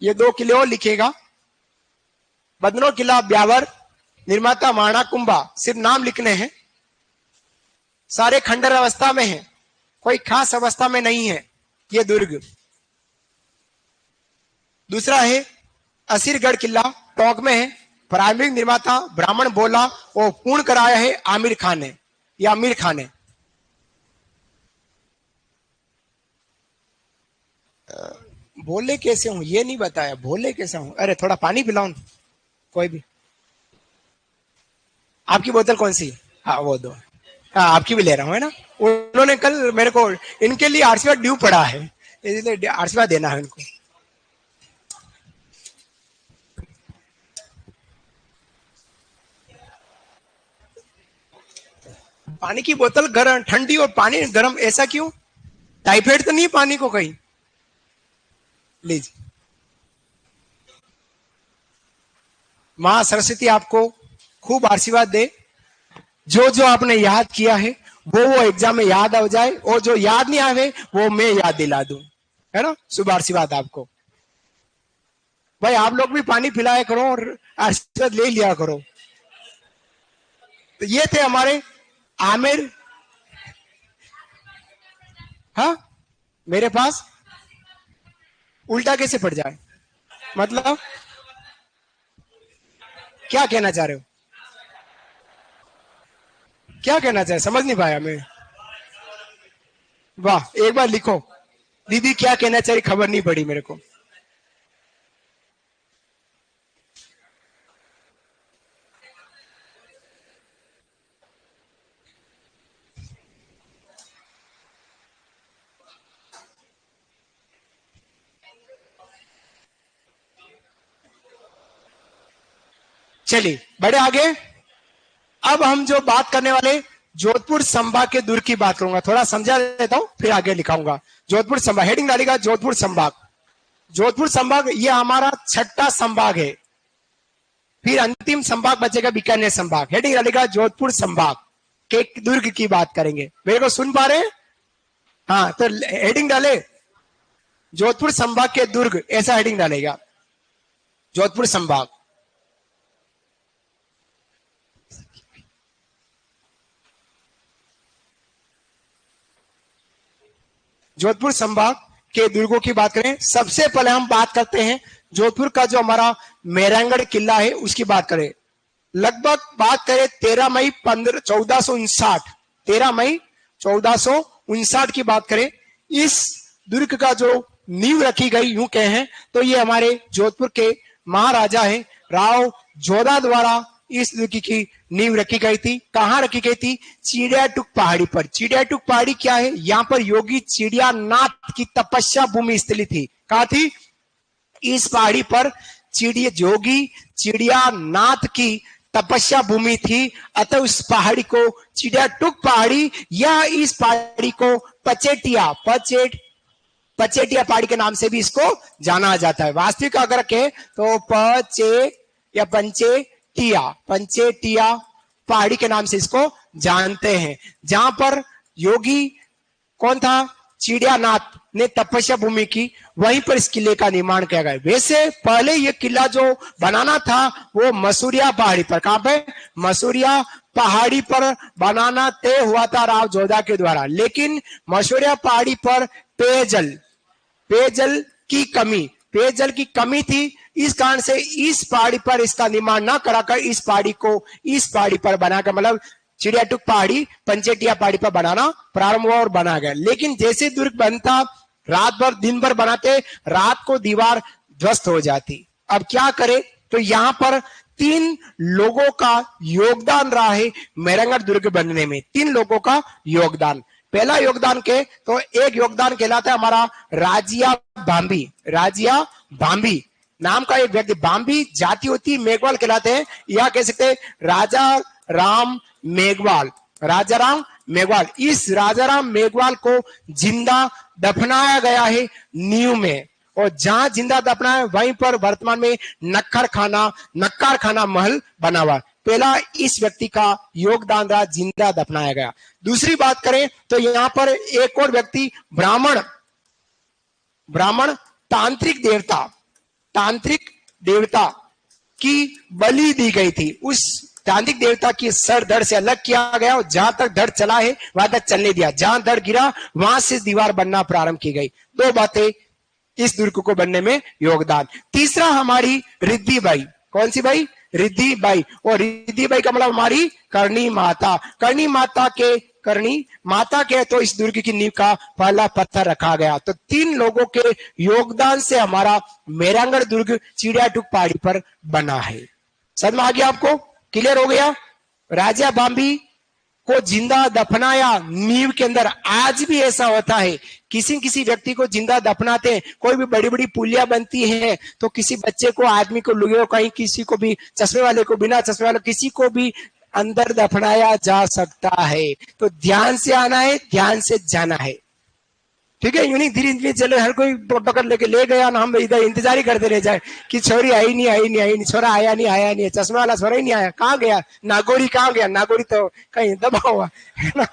ये 2 किले और लिखेगा। बदनौर किला ब्यावर, निर्माता माणा कुंभा, सिर्फ नाम लिखने हैं। सारे खंडर अवस्था में है, कोई खास अवस्था में नहीं है ये दुर्ग। दूसरा है असीरगढ़ किला, टोंक में है। प्रारंभिक निर्माता ब्राह्मण बोला और पूर्ण कराया है आमिर खान ने, या आमिर खान ने। भोले कैसे हूं ये नहीं बताया, भोले कैसे हूं। अरे थोड़ा पानी पिलाऊं कोई भी। आपकी बोतल कौन सी? हाँ वो दो। हाँ आपकी भी ले रहा हूं, है ना। उन्होंने कल मेरे को इनके लिए आशीर्वाद ड्यू पड़ा है, इसलिए आशीर्वाद देना है इनको। पानी की बोतल गर्म ठंडी और पानी गर्म, ऐसा क्यों? टाइफाइड तो नहीं पानी को कहीं? लीजिए। मां सरस्वती आपको खूब आशीर्वाद दे। जो जो आपने याद किया है वो एग्जाम में याद आ जाए, और जो याद नहीं आवे वो मैं याद दिला दूं, है ना। शुभ आशीर्वाद आपको। भाई आप लोग भी पानी पिलाया करो और आशीर्वाद ले लिया करो। तो ये थे हमारे आमिर। हाँ मेरे पास उल्टा कैसे पड़ जाए? मतलब क्या कहना चाह रहे हो? क्या कहना चाहे, समझ नहीं पाया मैं। वाह, एक बार लिखो दीदी क्या कहना चाहिए, खबर नहीं पड़ी मेरे को। चलिए बड़े आगे। अब हम जो बात करने वाले जोधपुर संभाग के दुर्ग की बात करूंगा, थोड़ा समझा देता हूं फिर आगे लिखाऊंगा। जोधपुर संभाग हेडिंग डालेगा, जोधपुर संभाग। जोधपुर संभाग ये हमारा छठा संभाग है। फिर अंतिम संभाग बचेगा बीकानेर संभाग। हेडिंग डालेगा जोधपुर संभाग के दुर्ग की बात करेंगे। मेरे को सुन पा रहे हैं? हाँ, तो हेडिंग डाले जोधपुर संभाग के दुर्ग, ऐसा हेडिंग डालेगा जोधपुर संभाग। जोधपुर संभाग के दुर्गों की बात करें, सबसे पहले हम बात करते हैं जोधपुर का जो हमारा मेहरानगढ़ किला है उसकी बात करें। लगभग बात करें 13 मई 1459, 13 मई 1459 की बात करें, इस दुर्ग का जो नींव रखी गई यूं कहें तो ये हमारे जोधपुर के महाराजा है राव जोधा द्वारा इस दुर्ग की नींव रखी गई थी। कहां रखी गई थी? चिड़ियाटुक पहाड़ी पर। चिड़ियाटुक पहाड़ी क्या है? यहां पर योगी चिड़ियानाथ की तपस्या भूमि स्थली थी। कहा थी? इस पहाड़ी पर योगी चिड़ियानाथ की तपस्या भूमि थी। अतः उस पहाड़ी को चिड़ियाटुक पहाड़ी या इस पहाड़ी को पचेटिया पहाड़ी के नाम से भी इसको जाना जाता है। वास्तविक अगर कहे तो पंचेटिया पहाड़ी के नाम से इसको जानते हैं, जहां पर योगी कौन था? चिड़ियानाथ ने तपस्या भूमि की, वहीं पर इस किले का निर्माण किया गया। वैसे पहले ये किला जो बनाना था वो मसूरिया पहाड़ी पर। कहां पे? मसूरिया पहाड़ी पर बनाना तय हुआ था राव जोधा के द्वारा, लेकिन मसूरिया पहाड़ी पर पेयजल की कमी थी। इस कारण से इस पहाड़ी पर इसका निर्माण न कराकर इस पहाड़ी पर बनाकर, मतलब चिड़ियाटुक पहाड़ी पंचेटिया पहाड़ी पर बनाना प्रारंभ हुआ और बना गया। लेकिन जैसे दुर्ग बनता, रात भर दिन भर बनाते, रात को दीवार ध्वस्त हो जाती। अब क्या करे? तो यहां पर 3 लोगों का योगदान रहा है मेहरानगढ़ दुर्ग बनने में। 3 लोगों का योगदान। पहला योगदान के तो एक योगदान कहलाता है हमारा राजिया भांबी नाम का एक व्यक्ति। भांबी जाति होती मेघवाल कहलाते हैं, या कह सकते हैं राजा राम मेघवाल। इस राजा राम मेघवाल को जिंदा दफनाया गया है नींव में, और जहां जिंदा दफनाया वहीं पर वर्तमान में नक्कार खाना महल बना हुआ। पहला इस व्यक्ति का योगदान रहा, जिंदा दफनाया गया। दूसरी बात करें तो यहां पर एक और व्यक्ति ब्राह्मण तांत्रिक देवता की बलि दी गई थी। उस तांत्रिक देवता की सर धड़ से अलग किया गया और जहां तक धड़ चला है वहां तक चलने दिया। जहां धड़ गिरा वहां से दीवार बनना प्रारंभ की गई। 2 बातें इस दुर्ग को बनने में योगदान। तीसरा हमारी रिद्धि बाई। कौन सी बाई? रिद्धि बाई। और रिद्धि बाई का मतलब हमारी करणी माता के तो इस दुर्ग की नींव का पहला पत्थर रखा गया। तो 3 लोगों के योगदान से हमारा मेहरानगढ़ दुर्ग चिड़ियाटुक पहाड़ी पर बना है। समझ में आ गया आपको? क्लियर हो गया? राजा भांबी को जिंदा दफनाया नींव के अंदर। आज भी ऐसा होता है, किसी व्यक्ति को जिंदा दफनाते हैं। कोई भी बड़ी बड़ी पुलिया बनती है तो किसी बच्चे को, आदमी को, लुगे को, कहीं किसी को भी, चश्मे वाले को, बिना चश्मे वाले किसी को भी अंदर दफनाया जा सकता है। तो ध्यान से आना है, ध्यान से जाना है। ठीक है? यूं नहीं धीरे धीरे चले, हर कोई प्रोटोकॉल लेके ले गया ना, हम इधर इंतजार ही करते रह जाए कि छोरी आई नहीं, छोरा आया नहीं, चश्मा वाला छोरा ही नहीं आया, कहाँ गया नागौरी, कहाँ गया नागौरी, तो कहीं दबा हुआ है ना।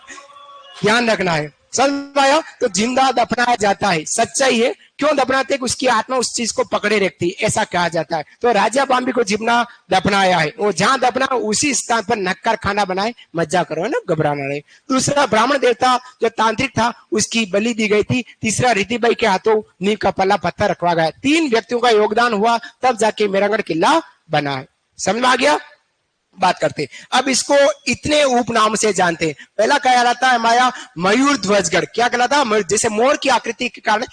ध्यान रखना है। समझ पाया? तो जिंदा दफनाया जाता है, सच्चाई है। क्यों दफनाते? उसकी आत्मा उस चीज को पकड़े रखती, ऐसा कहा जाता है। तो राजा बाम्बी को जितना दफनाया है, वो जहां दफना उसी स्थान पर नक्कर खाना बनाए, मजा करो, है ना, घबराना नहीं। दूसरा ब्राह्मण देवता जो तांत्रिक था, उसकी बलि दी गई थी। तीसरा रीतिबाई के हाथों नींव का पल्ला पत्थर रखवा गया। 3 व्यक्तियों का योगदान हुआ, तब जाके मेहरांगढ़ किला बना है। समझ में आ गया? बात करते। अब इसको इतने उपनाम से जानते हैं। पहला क्या कहलाता है हमारा मयूर ध्वजगढ़। क्या कहलाता? जैसे मोर की आकृति के कारण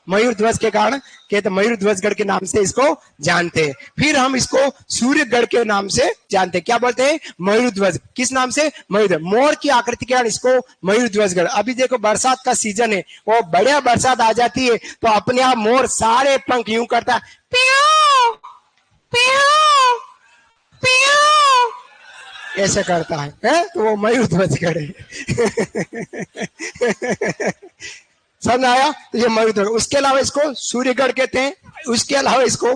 मयूर ध्वज के कारण कहते मयूर ध्वजगढ़ के नाम से इसको जानते हैं। फिर हम इसको सूर्यगढ़ के नाम से जानते हैं। क्या बोलते हैं? मयूर ध्वज। किस नाम से? मयूर। मोर की आकृति के कारण इसको मयूर ध्वजगढ़। अभी देखो बरसात का सीजन है, वो बढ़िया बरसात आ जाती है तो अपने आप मोर सारे पंख यूं करता है, प्याओ प्याओ प्याओ, ऐसे करता है, तो वो मयूर ध्वजगढ़ है। समझ आया? तो ये मयूर ध्वज। उसके अलावा इसको सूर्यगढ़ कहते हैं। उसके अलावा इसको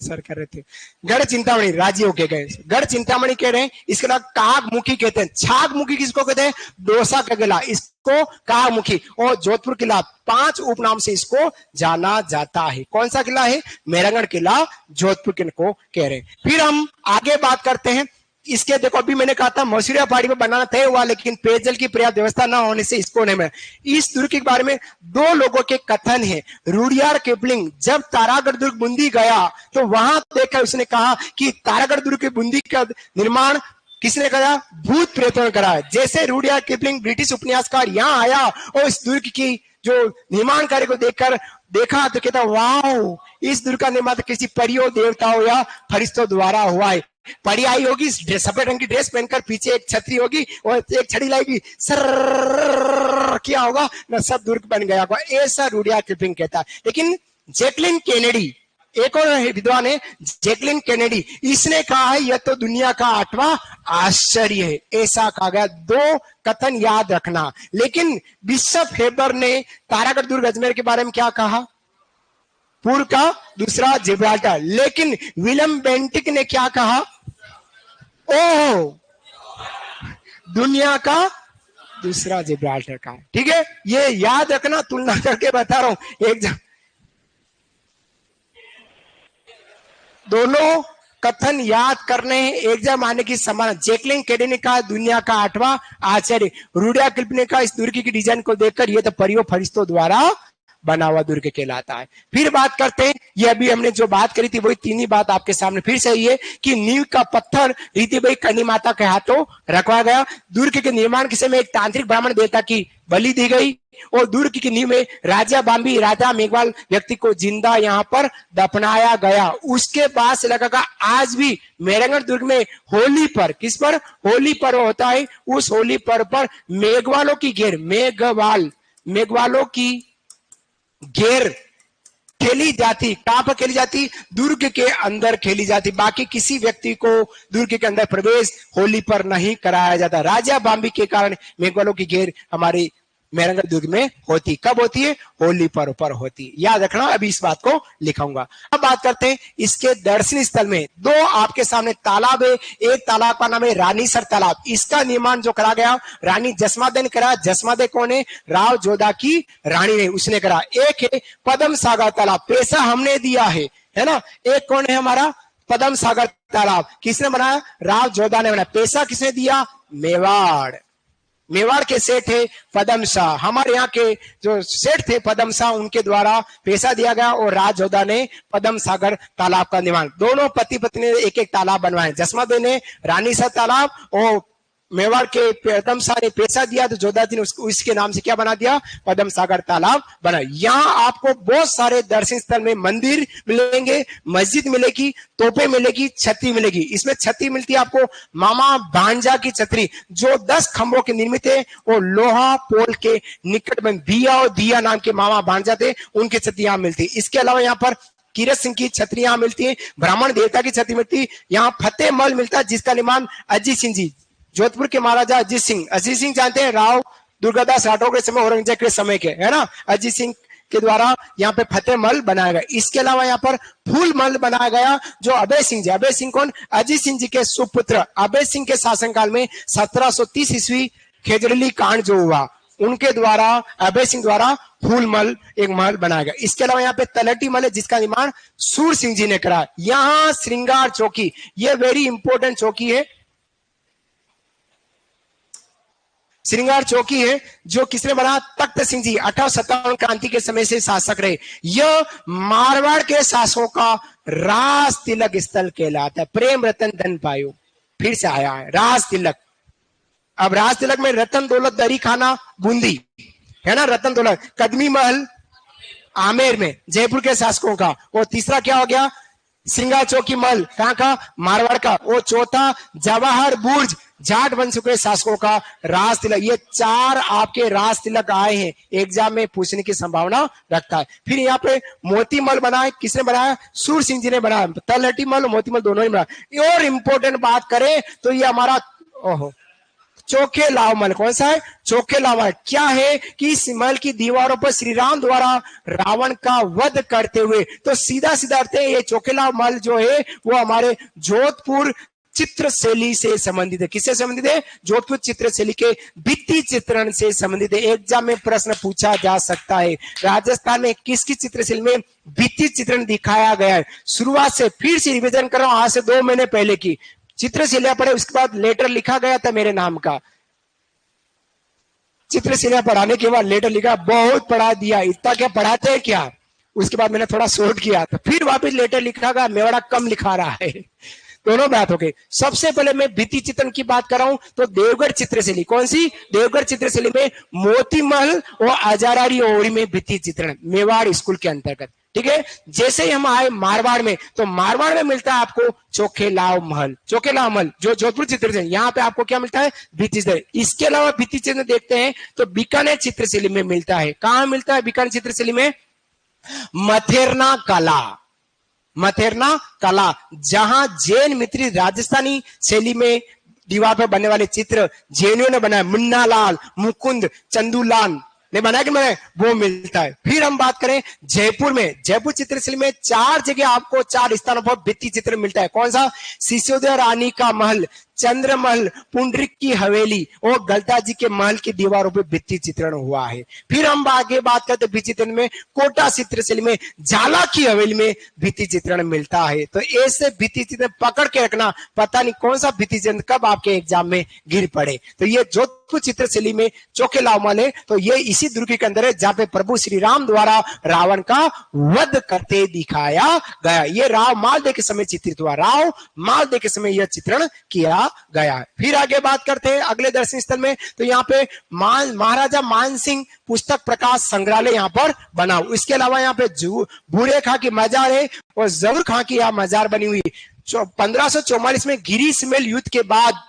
सर कर रहे थे गढ़ चिंतामणि, राजी होके गए, गढ़ चिंतामणि कह रहे हैं। इसके अलावा कागमुखी कहते हैं। छागमुखी किसको कहते हैं? डोसा का किला, इसको कागमुखी। और जोधपुर किला, 5 उपनाम से इसको जाना जाता है। कौन सा किला है? मेहरांगढ़ किला, जोधपुर को कह रहे हैं। फिर हम आगे बात करते हैं इसके। देखो अभी मैंने कहा था मसूरिया पहाड़ी पर बनाना तय हुआ, लेकिन पेयजल की पर्याप्त व्यवस्था न होने से इसको नहीं मिला। इस दुर्ग के बारे में 2 लोगों के कथन है। रुडियार्ड किपलिंग जब तारागढ़ दुर्ग बूंदी गया तो वहां देखा, उसने कहा कि तारागढ़ दुर्ग के बूंदी का निर्माण किसने करा? भूत प्रेतों ने करा। जैसे रुडियार्ड किपलिंग ब्रिटिश उपन्यासकार यहाँ आया और इस दुर्ग की जो निर्माण कार्य को देखा तो कहता वाह, इस दुर्ग का निर्माण तो किसी परियों, देवताओं या फरिश्तों द्वारा हुआ है। परी आई होगी सफेद रंग की ड्रेस पहनकर, पीछे एक छतरी होगी और एक छड़ी लाएगी, सर क्या होगा ना, सब दुर्ग बन गया होगा। ऐसा रुडियार्ड किपलिंग कहता है। लेकिन जैकलिन केनेडी, एक और विद्वान है जैकलिन केनेडी, इसने कहा है यह तो दुनिया का 8वां आश्चर्य है, ऐसा कहा गया। 2 कथन याद रखना। लेकिन बिशप हेबर ने तारागढ़ दुर्ग अजमेर के बारे में क्या कहा? पूर्व का दूसरा जिब्राल्टर। लेकिन विलियम बेंटिक ने क्या कहा? ओह, दुनिया का दूसरा जिब्राल्टर का। ठीक है, ये याद रखना, तुलना करके बता रहा हूं। एक दोनों कथन याद करने हैं, एक जगह आने की संभावना। जैकलिन केनेडी ने कहा दुनिया का 8वां आश्चर्य। रुडियार्ड किपलिंग ने कहा इस दुर्ग की डिजाइन को देखकर ये तो परियों फरिश्तों द्वारा बना हुआ दुर्ग कहलाता है। फिर बात करते हैं, ये अभी हमने जो बात करी थी वही 3 ही बात आपके सामने फिर से ये कि नींव का पत्थर रीतिबाई करणी माता के हाथों रखवा गया। दुर्ग के निर्माण के समय एक तांत्रिक ब्राह्मण देवता की बलि दी गई और दुर्ग की नींव में राजा बाम्बी, राजा मेघवाल व्यक्ति को जिंदा यहाँ पर दफनाया गया। उसके बाद से लगा आज भी मेहरांगढ़ दुर्ग में होली पर, किस पर? होली पर्व होता है। उस होली पर्व पर मेघवालों की घेर, मेघवालों की घेर खेली जाती। कहां पर खेली जाती? दुर्ग के अंदर खेली जाती। बाकी किसी व्यक्ति को दुर्ग के अंदर प्रवेश होली पर नहीं कराया जाता। राजा बाम्बी के कारण मेघवालों की घेर हमारी मेहरांगढ़ दुर्ग में होती। कब होती है? होली पर्व पर होती। याद रखना, अभी इस बात को लिखाऊंगा। अब बात करते हैं इसके दर्शनीय स्थल में। 2 आपके सामने तालाब है। एक तालाब का नाम है रानीसर तालाब। इसका निर्माण जो करा गया रानी जसमादे ने करा। जसमादे कौन है? राव जोधा की रानी ने, उसने करा। एक है पद्म सागर तालाब, पैसा हमने दिया है ना। एक कौन है हमारा? पद्म सागर तालाब। किसने बनाया? राव जोधा ने बनाया। पैसा किसने दिया? मेवाड़ के सेठ है पदम शाह। हमारे यहाँ के जो सेठ थे पदम शाह, उनके द्वारा पैसा दिया गया और राज जोधा ने पदम सागर तालाब का निर्माण। दोनों पति पत्नी ने एक एक तालाब बनवाए। जसमादे ने रानीसर तालाब और मेवाड़ के पदम शाह ने पैसा दिया तो जोधा जी ने उसके नाम से क्या बना दिया? पदम सागर तालाब बना। यहाँ आपको बहुत सारे दर्शन स्थल में मंदिर मिलेंगे, मस्जिद मिलेगी, तोपे मिलेगी, छतरी मिलेगी। इसमें छतरी मिलती है आपको मामा भांजा की छतरी जो 10 खंभों के निर्मित है। वो लोहा पोल के निकट में भिया और दिया नाम के मामा भांजा थे, उनकी छतरी यहाँ मिलती। इसके अलावा यहाँ पर कीरत सिंह की छतरी यहाँ मिलती है। ब्राह्मण देवता की छतरी मिलती है। यहाँ फतेह महल मिलता है जिसका निर्माण अजीत सिंह जी, जोधपुर के महाराजा अजीत सिंह जानते हैं, राव दुर्गादास राठौर के समय, औरंगजेब के समय के, है ना। अजीत सिंह के द्वारा यहाँ पे फतेह महल बनाया गया। इसके अलावा यहाँ पर फूल महल बनाया गया जो अभय सिंह जी, अभय सिंह कौन? अजीत सिंह जी के सुपुत्र। अभय सिंह के शासनकाल में 1730 ईस्वी खेजड़ली कांड जो हुआ, उनके द्वारा अभय सिंह द्वारा फूलमल एक महल बनाया गया। इसके अलावा यहाँ पे तलहटी महल है जिसका निर्माण सूर सिंह जी ने करा। यहाँ श्रृंगार चौकी, ये वेरी इंपॉर्टेंट चौकी है, श्रृंगार चौकी है जो किसने बना, तख्त सिंह जी 1857 क्रांति के समय से शासक रहे। यह मारवाड़ के शासकों का राज तिलक स्थल कहलाता है। प्रेम रतन धन पायो फिर से आया है राज तिलक। अब राज तिलक में रतन दौलत दरी खाना बूंदी है ना, रतन दौलत। कदमी महल आमेर में जयपुर के शासकों का। और तीसरा क्या हो गया, श्रृंगार चौकी महल कहां का, मारवाड़ का। और चौथा जवाहर बुर्ज जाट वंश के शासकों का राज तिलक। ये 4 आपके राज तिलक आए हैं, एग्जाम में पूछने की संभावना रखता है। फिर यहाँ पे मोती महल बना है, किसने बनाया, सूर सिंह जी ने बनाया। तलहटी महल मोती महल दोनों ही बनाया। और इंपॉर्टेंट बात करें तो ये हमारा चोखे लाव महल, कौन सा है, चोखे लाव महल। क्या है कि इस महल की दीवारों पर श्री राम द्वारा रावण का वध करते हुए, तो सीधा सीधा अर्थ है ये चोखे लाव महल जो है वो हमारे जोधपुर चित्रशैली से संबंधित है। किससे संबंधित है, जोधपुर चित्रशैली के भित्ति चित्रण से संबंधित है। एग्जाम में प्रश्न पूछा जा सकता है, राजस्थान में किसकी चित्रशैली में भित्ति चित्रण दिखाया गया है। शुरुआत से फिर से रिवीजन कर रहा हूं, आज से 2 महीने पहले की चित्रशिला पढ़े, उसके बाद लेटर लिखा गया था मेरे नाम का। चित्रशिला पढ़ाने के बाद लेटर लिखा, बहुत पढ़ा दिया, इतना क्या पढ़ाते हैं क्या। उसके बाद मैंने थोड़ा शॉर्ट किया था, फिर वापस लेटर लिखा गया, मेवाड़ा कम लिखा रहा है। दोनों बात हो गई। सबसे पहले मैं भित्ति चित्रण की बात कर रहा हूं तो देवगढ़ चित्रशैली, कौन सी, देवगढ़ चित्रशैली में मोती महल और अजारारी ओरी में भित्ति चित्रण, मेवाड़ स्कूल के अंतर्गत। ठीक है, जैसे ही हम आए मारवाड़ में, तो मारवाड़ में मिलता है आपको चोखे लाव महल, चोखे लाव महल जो जोधपुर चित्रशैली, यहाँ पे आपको क्या मिलता है, भित्ति चित्रण। इसके अलावा भित्ति चित्रण देखते हैं तो बीकानेर चित्रशैली में मिलता है। कहां मिलता है बीकानेर चित्रशैली में, मथेरना कला, मथेरना कला, जहां जैन मित्री राजस्थानी शैली में दीवार पर बनने वाले चित्र जैनियों ने बनाए, मुन्ना लाल, मुकुंद, चंदूलाल ने बनाया कि मैंने, वो मिलता है। फिर हम बात करें जयपुर में, जयपुर चित्रशैली में 4 जगह आपको 4 स्थानों पर भित्ति चित्र मिलता है। कौन सा, सिसोदिया रानी का महल, चंद्रमहल, पुंडरीक की हवेली और गलता जी के महल की दीवारों पर भित्ति चित्रण हुआ है। फिर हम आगे बात करते हैं भित्ति चित्रण में, कोटा चित्रशैली में झाला की हवेली में भित्ति चित्रण मिलता है। तो ऐसे भित्ति चित्रण पकड़ के रखना, पता नहीं कौन सा भित्ति चित्रण कब आपके एग्जाम में गिर पड़े। तो ये जोधपुर चित्रशैली में चोखे लाव महल है, तो ये इसी दुर्ग के अंदर है जहां पे प्रभु श्री राम द्वारा रावण का वध करते दिखाया गया। ये राव मालदेव के समय चित्रित हुआ, राव मालदेव के समय यह चित्रण किया गया है। फिर आगे बात करते हैं अगले दर्शन स्थल में, तो यहाँ पे महाराजा मानसिंह पुस्तक प्रकाश संग्रहालय यहाँ पर बना। इसके अलावा यहाँ पे बूढ़े खां की मजार है और जहूर खां की यहाँ मजार बनी हुई। 1544 में गिरी सिमेल युद्ध के बाद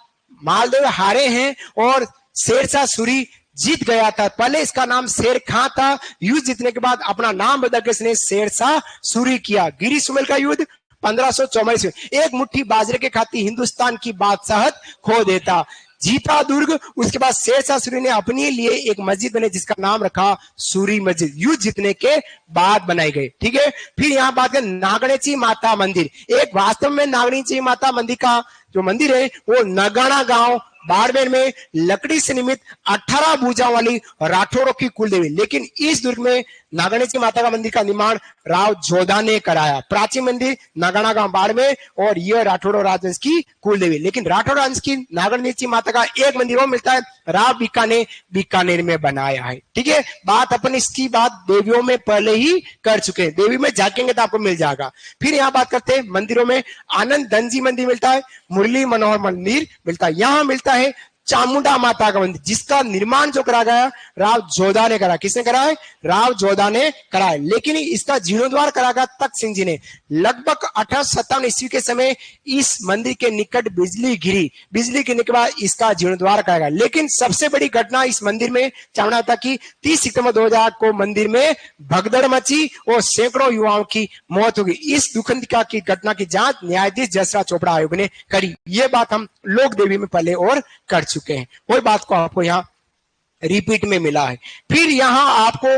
मालदेव हारे हैं और शेरशाह सूरी जीत गया था। पहले इसका नाम शेर खां था, युद्ध जीतने के बाद अपना नाम बदल के इसने शेरशाह सूरी किया। गिरी सुमेल का युद्ध 1544 में, एक मुट्ठी बाजरे के खातिर हिंदुस्तान की बादशाहत खो देता, जीता दुर्ग। उसके बाद शेरशाह सूरी ने अपने लिए एक मस्जिद बनाई जिसका नाम रखा सूरी मस्जिद, युद्ध जीतने के बाद बनाई गई। ठीक है, फिर यहाँ बात करें नागणेची माता मंदिर। एक वास्तव में नागणेची माता मंदिर का जो मंदिर है वो नगाना गांव बाड़मेर में लकड़ी से निर्मित 18 भुजाओं वाली राठौरों की कुल देवी, लेकिन इस दुर्ग में नागणेची माता का मंदिर का निर्माण राव जोधा ने कराया। प्राचीन मंदिर नागाना गांव बाड़मेर और यह राठौड़ राजवंश की कुल देवी, लेकिन राठौड़ वंश की नागणेची माता का एक मंदिर वो मिलता है राव बीकानेर में बनाया है। ठीक है, बात अपन इसकी बात देवियों में पहले ही कर चुके हैं, देवी में झाकेंगे तो आपको मिल जाएगा। फिर यहाँ बात करते हैं मंदिरों में, आनंद धनजी मंदिर मिलता है, मुरली मनोहर मंदिर मिलता है, यहाँ मिलता है चामुंडा माता का मंदिर जिसका निर्माण जो करा गया राव जोधा ने करा। किसने करा है, राव जोधा ने करा है, लेकिन इसका जीर्णोद्धार करा गया तख्त सिंह जी ने। लगभग 1857 ईस्वी के समय इस मंदिर के निकट बिजली गिरी, बिजली गिरने के बाद इसका जीर्णोद्धार करा गया। लेकिन सबसे बड़ी घटना इस मंदिर में चामुंडा माता की 30 सितंबर 2008 को मंदिर में भगदड़ मची और सैकड़ों युवाओं की मौत हो गई। इस दुखद की घटना की जांच न्यायाधीश जसराज चोपड़ा आयोग ने करी। ये बात हम लोक देवी में पहले और कर चुके हैं, वही बात को आपको यहाँ रिपीट में मिला है। फिर यहाँ आपको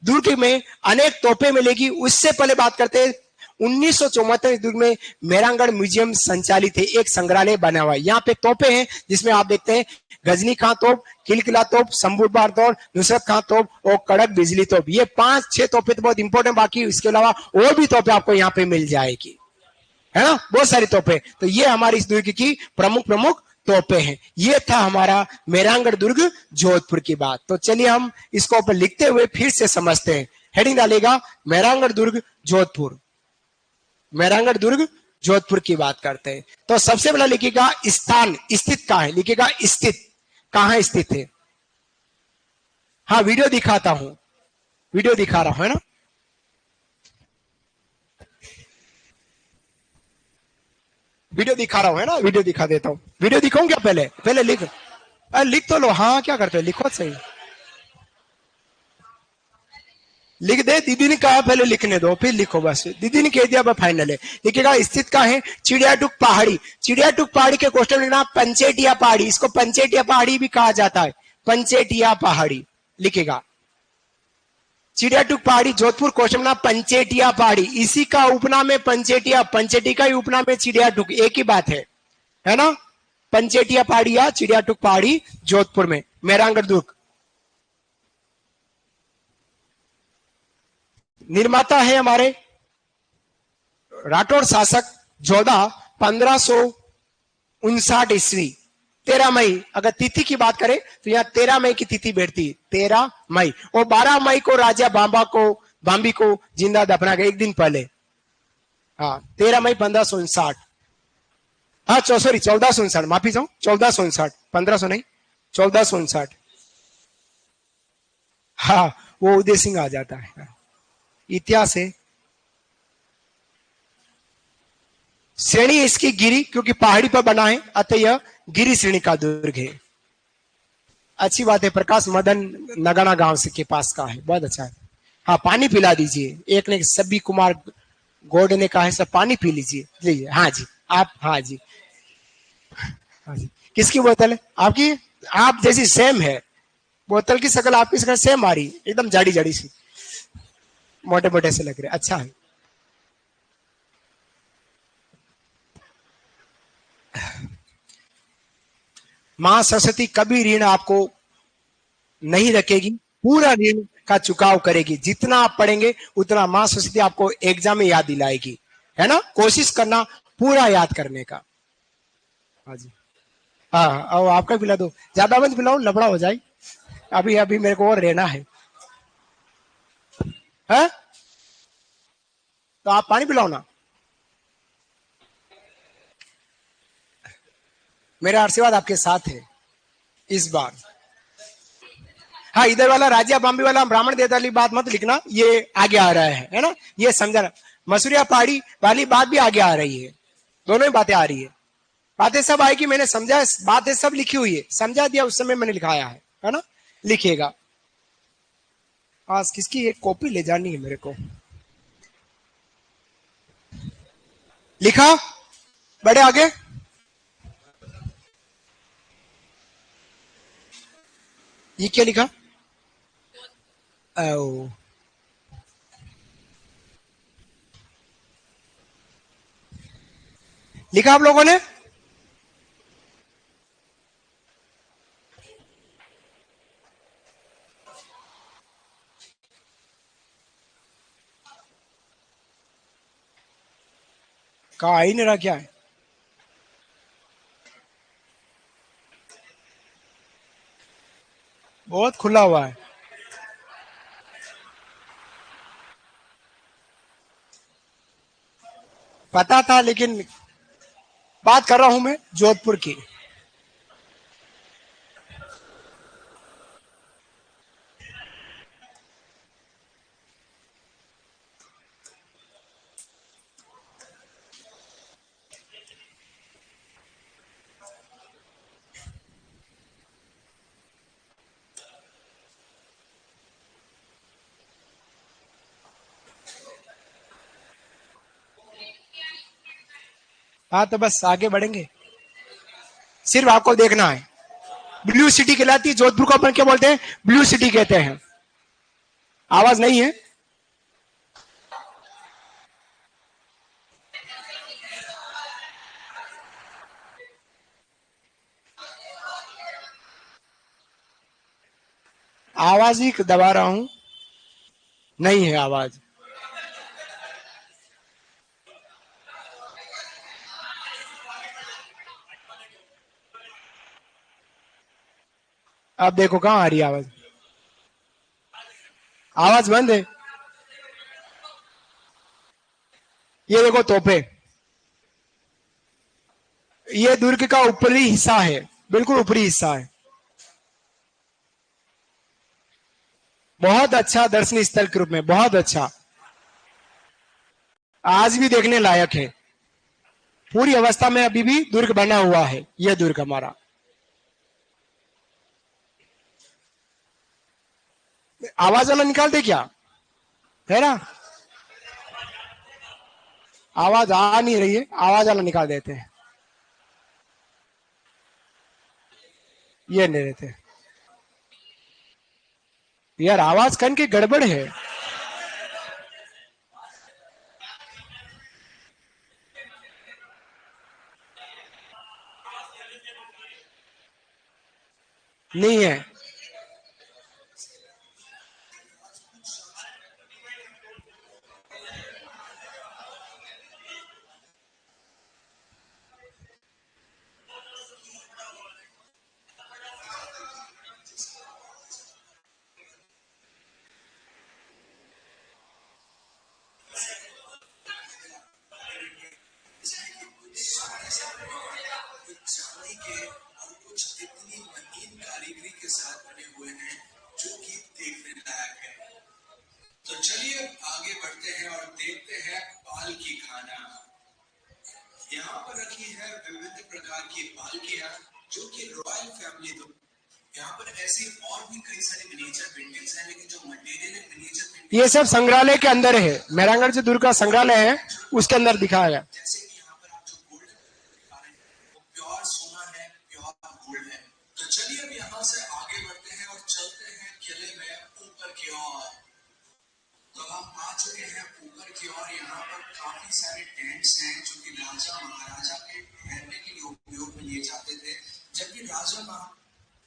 दुर्ग में अनेक तोपे मिलेगी। उससे पहले बात करते हैं 1974 दुर्ग में मेहरानगढ़ म्यूजियम संचालित है, एक संग्रहालय बना हुआ है। यहाँ पे तोपे हैं जिसमें आप देखते हैं गजनी खां तोप, किलकिला तोप, शंभूबार तोप, नुसरत खां तोप और कड़क बिजली तोप। ये 5-6 तोपे तो बहुत इंपॉर्टेंट, बाकी इसके अलावा और भी तोपे आपको यहाँ पे मिल जाएगी, है ना, बहुत सारी तोपे। तो ये हमारी इस दुर्ग की प्रमुख प्रमुख तोपे हैं। ये था हमारा मेहरानगढ़ दुर्ग जोधपुर की बात। तो चलिए हम इसको ऊपर लिखते हुए फिर से समझते हैं। हेडिंग डालेगा मेहरानगढ़ दुर्ग जोधपुर, मेहरानगढ़ दुर्ग जोधपुर की बात करते हैं। तो सबसे पहला लिखिएगा स्थान, स्थित कहाँ है, लिखिएगा स्थित, कहाँ स्थित है। हाँ वीडियो दिखाता हूं, वीडियो दिखा रहा हूं, है ना। वीडियो दिखा रहा हूं, है ना, वीडियो दिखा देता हूं। वीडियो दिखाऊं क्या, पहले पहले लिख, लिख तो लो। हाँ क्या करते हो, लिखो सही, लिख दे। दीदी ने कहा पहले लिखने दो फिर लिखो, बस दीदी ने कह दिया बस फाइनल है। लिखेगा स्थित का है चिड़ियाटुक पहाड़ी। चिड़ियाटुक पहाड़ी के क्वेश्चन लिखना पंचेटिया पहाड़ी, इसको पंचेटिया पहाड़ी भी कहा जाता है, पंचेटिया पहाड़ी लिखेगा। चिड़ियाटुक पहाड़ी जोधपुर, क्वेश्चन ना पंचेटिया पहाड़ी, इसी का उपनाम है पंचेटिया, पंचेटी का ही उपनाम है चिड़ियाटुक, एक ही बात है ना। पंचेटिया पहाड़ी या चिड़ियाटुक पहाड़ी जोधपुर में, मेहरानगढ़ दुर्ग। निर्माता है हमारे राठौड़ शासक जोधा, 1559 ईस्वी, 13 मई। अगर तिथि की बात करें तो यहाँ 13 मई की तिथि बैठती, 13 मई, और 12 मई को राजा बाम्बी को जिंदा दफना गया, एक दिन पहले। हाँ 13 मई 1559। हाँ सॉरी 1459, माफी चाहूं, 1459, 1500 नहीं, 1459। हाँ वो उदय सिंह आ जाता है, इतिहास है। श्रेणी इसकी गिरी, क्योंकि पहाड़ी पर बना है, अतः यह गिरी श्रेणी का दुर्ग है। अच्छी बात है, प्रकाश मदन नगाना गांव से के पास का है, बहुत अच्छा है। हाँ पानी पिला दीजिए, एक ने सभी कुमार गौड ने कहा है सब पानी पी लीजिए, लीजिए। हाँ जी आप, हाँ जी, हाँ जी। किसकी बोतल है आपकी, आप जैसी सेम है, बोतल की शक्ल आपकी शक्ल सेम आ रही, एकदम जाड़ी जाड़ी सी, मोटे मोटे से लग रहे, अच्छा है। मां सरस्वती कभी ऋण आपको नहीं रखेगी, पूरा ऋण का चुकाव करेगी। जितना आप पढ़ेंगे उतना मां सरस्वती आपको एग्जाम में याद दिलाएगी, है ना। कोशिश करना पूरा याद करने का। हाँ जी, हाँ और आपका पिला दो, ज्यादा मत पिलाओ लफड़ा हो जाए। अभी अभी मेरे को और रहना है? तो आप पानी पिलाओ ना। मेरा आशीर्वाद आपके साथ है इस बार। हाँ इधर वाला राजिया बाम्बी वाला ब्राह्मण देवता वाली बात मत लिखना, ये आगे आ रहा है ना, ये समझा। मसूरिया पहाड़ी वाली बात भी आगे आ रही है, दोनों ही बातें आ रही है। बातें सब आएगी, मैंने समझा, बातें सब लिखी हुई है, समझा दिया उस समय मैंने लिखाया है ना। लिखिएगा। आज किसकी एक कॉपी ले जानी है मेरे को, लिखा बड़े आगे। ये क्या लिखा, ओ, लिखा आप लोगों ने। कहा ही नहीं रहा, क्या है, बहुत खुला हुआ है। पता था लेकिन बात कर रहा हूं मैं जोधपुर की। हाँ तो बस आगे बढ़ेंगे, सिर्फ आपको देखना है। ब्लू सिटी कहलाती है जोधपुर को, अपन क्या बोलते हैं, ब्लू सिटी कहते हैं। आवाज नहीं है। आवाज ही दबा रहा हूं, नहीं है आवाज। अब देखो कहां आ रही है आवाज, आवाज बंद है। ये देखो तोपे, ये दुर्ग का ऊपरी हिस्सा है, बिल्कुल ऊपरी हिस्सा है। बहुत अच्छा दर्शनीय स्थल के रूप में, बहुत अच्छा, आज भी देखने लायक है। पूरी अवस्था में अभी भी दुर्ग बना हुआ है, यह दुर्ग हमारा। आवाज वाला निकाल दे क्या, है ना? आवाज आ नहीं रही है, आवाज वाला निकाल देते हैं, ये नहीं रहते यार, आवाज कन की गड़बड़ है। नहीं है, तो चलिए आगे बढ़ते हैं और देखते हैं पालकी खाना। यहाँ पर रखी है विविध प्रकार की पालकियां जो कि रॉयल फैमिली, तो यहाँ पर ऐसी और भी कई सारी मिनिएचर पेंटिंग्स हैं, लेकिन जो मटेरियल है मिनिएचर पेंटिंग ये सब संग्रहालय के अंदर है, मेहरानगढ़ जो दुर्ग का संग्रहालय है उसके अंदर दिखाया गया। जैसे कि यहाँ पर आप जो गोल्डन दिखा रहे हैं वो प्योर सोना है, प्योर गोल्ड है। तो चलिए अब यहाँ से आगे बढ़ते हैं और चलते हैं किले में ऊपर की ओर। तो हम आ चुके हैं ऊपर की ओर। यहाँ पर काफी सारे टेंट्स हैं जो कि राजा महाराजा के ठहरने के लिए उपयोग में लिए जाते थे, जबकि राजा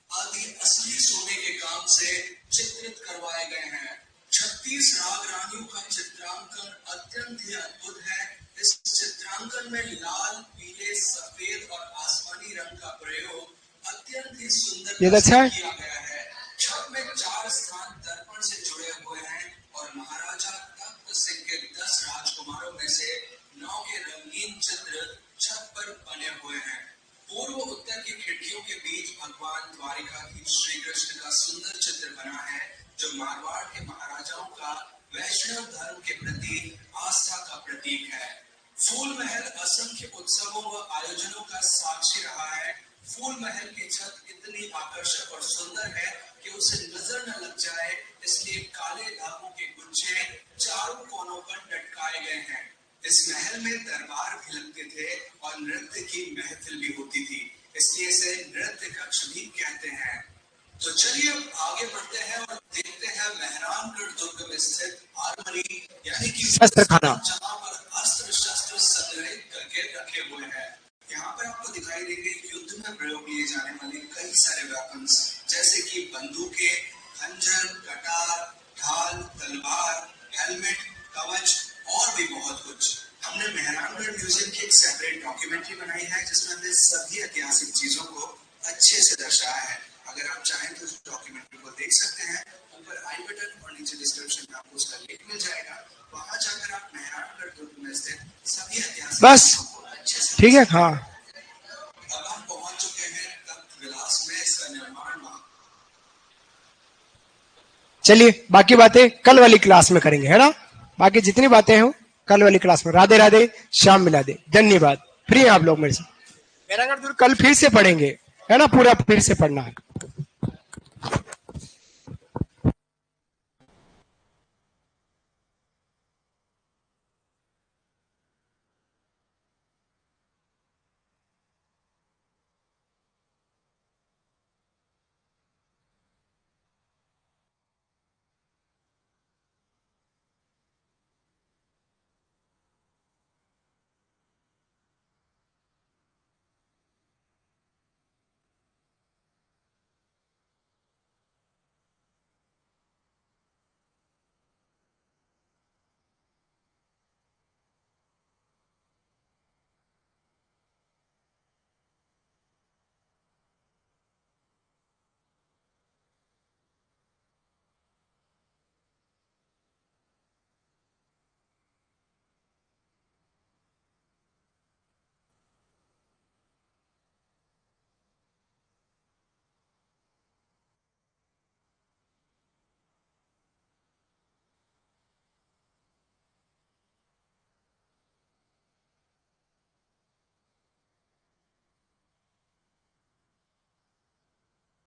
आदि असली सोने के काम से चित्रित करवाए गए हैं। 36 राग रानियों का चित्रांकन अत्यंत ही अद्भुत है। इस चित्रांकन में लाल, पीले, सफेद और आसमानी रंग का प्रयोग अत्यंत ही सुंदर अच्छा है। किया गया है। छत में 4 स्थान दर्पण से जुड़े हुए हैं और महाराजा तख्त सिंह के 10 राजकुमारों में से 9 के रंगीन चित्र छत पर बने हुए हैं। पूर्व उत्तर की खिड़कियों के बीच भगवान द्वारिकाधीश श्री कृष्ण का सुंदर चित्र बना है, जो मारवाड़ के महाराजाओं का वैष्णव धर्म के प्रति आस्था का प्रतीक है। फूल महल असंख्य उत्सवों व आयोजनों का साक्षी रहा है। फूल महल की छत इतनी आकर्षक और सुंदर है कि उसे नजर न लग जाए, इसलिए काले धागों के गुच्छे चारों कोनों पर लटकाए गए हैं। इस महल में दरबार भी लगते थे और नृत्य की महफिल भी होती थी, इसलिए इसे नृत्य कक्ष भी कहते हैं। तो चलिए अब आगे बढ़ते हैं और देखते हैं मेहरानगढ़ दुर्ग में स्थित आर्मरी, यानी कि शस्त्रखाना, जहाँ पर अस्त्र शस्त्र संग्रहित करके रखे हुए हैं। यहाँ पर आपको दिखाई देंगे युद्ध में प्रयोग किए जाने वाले कई सारे वेपन्स, जैसे कि बंदूकें, खंजर, कटार, ढाल, तलवार, हेलमेट, कवच और भी बहुत कुछ। हमने मेहरानगढ़ म्यूजियम की एक सेपरेट डॉक्यूमेंट्री बनाई है जिसमें हमने सभी ऐतिहासिक चीजों को अच्छे से दर्शाया है। अगर आप चाहें तो उस डॉक्यूमेंट्री को देख सकते हैं। ऊपर आई बटन और नीचे डिस्क्रिप्शन में आपको उसका लिंक मिल जाएगा। वहां जाकर आप मेहरानगढ़ दुर्ग में स्थित सभी ऐतिहासिक बस चीजों को अच्छे से ठीक है। हाँ, अब हम पहुंच चुके हैं तख्त विलास में। इसका निर्माण चलिए बाकी बातें कल वाली क्लास में करेंगे, है ना? बाकी जितनी बातें हो कल वाली क्लास में। राधे राधे, शाम मिला दे, धन्यवाद। फ्री हैं आप लोग मेरे से। मेहरानगढ़ दुर्ग कल फिर से पढ़ेंगे, है ना? पूरा फिर से पढ़ना है।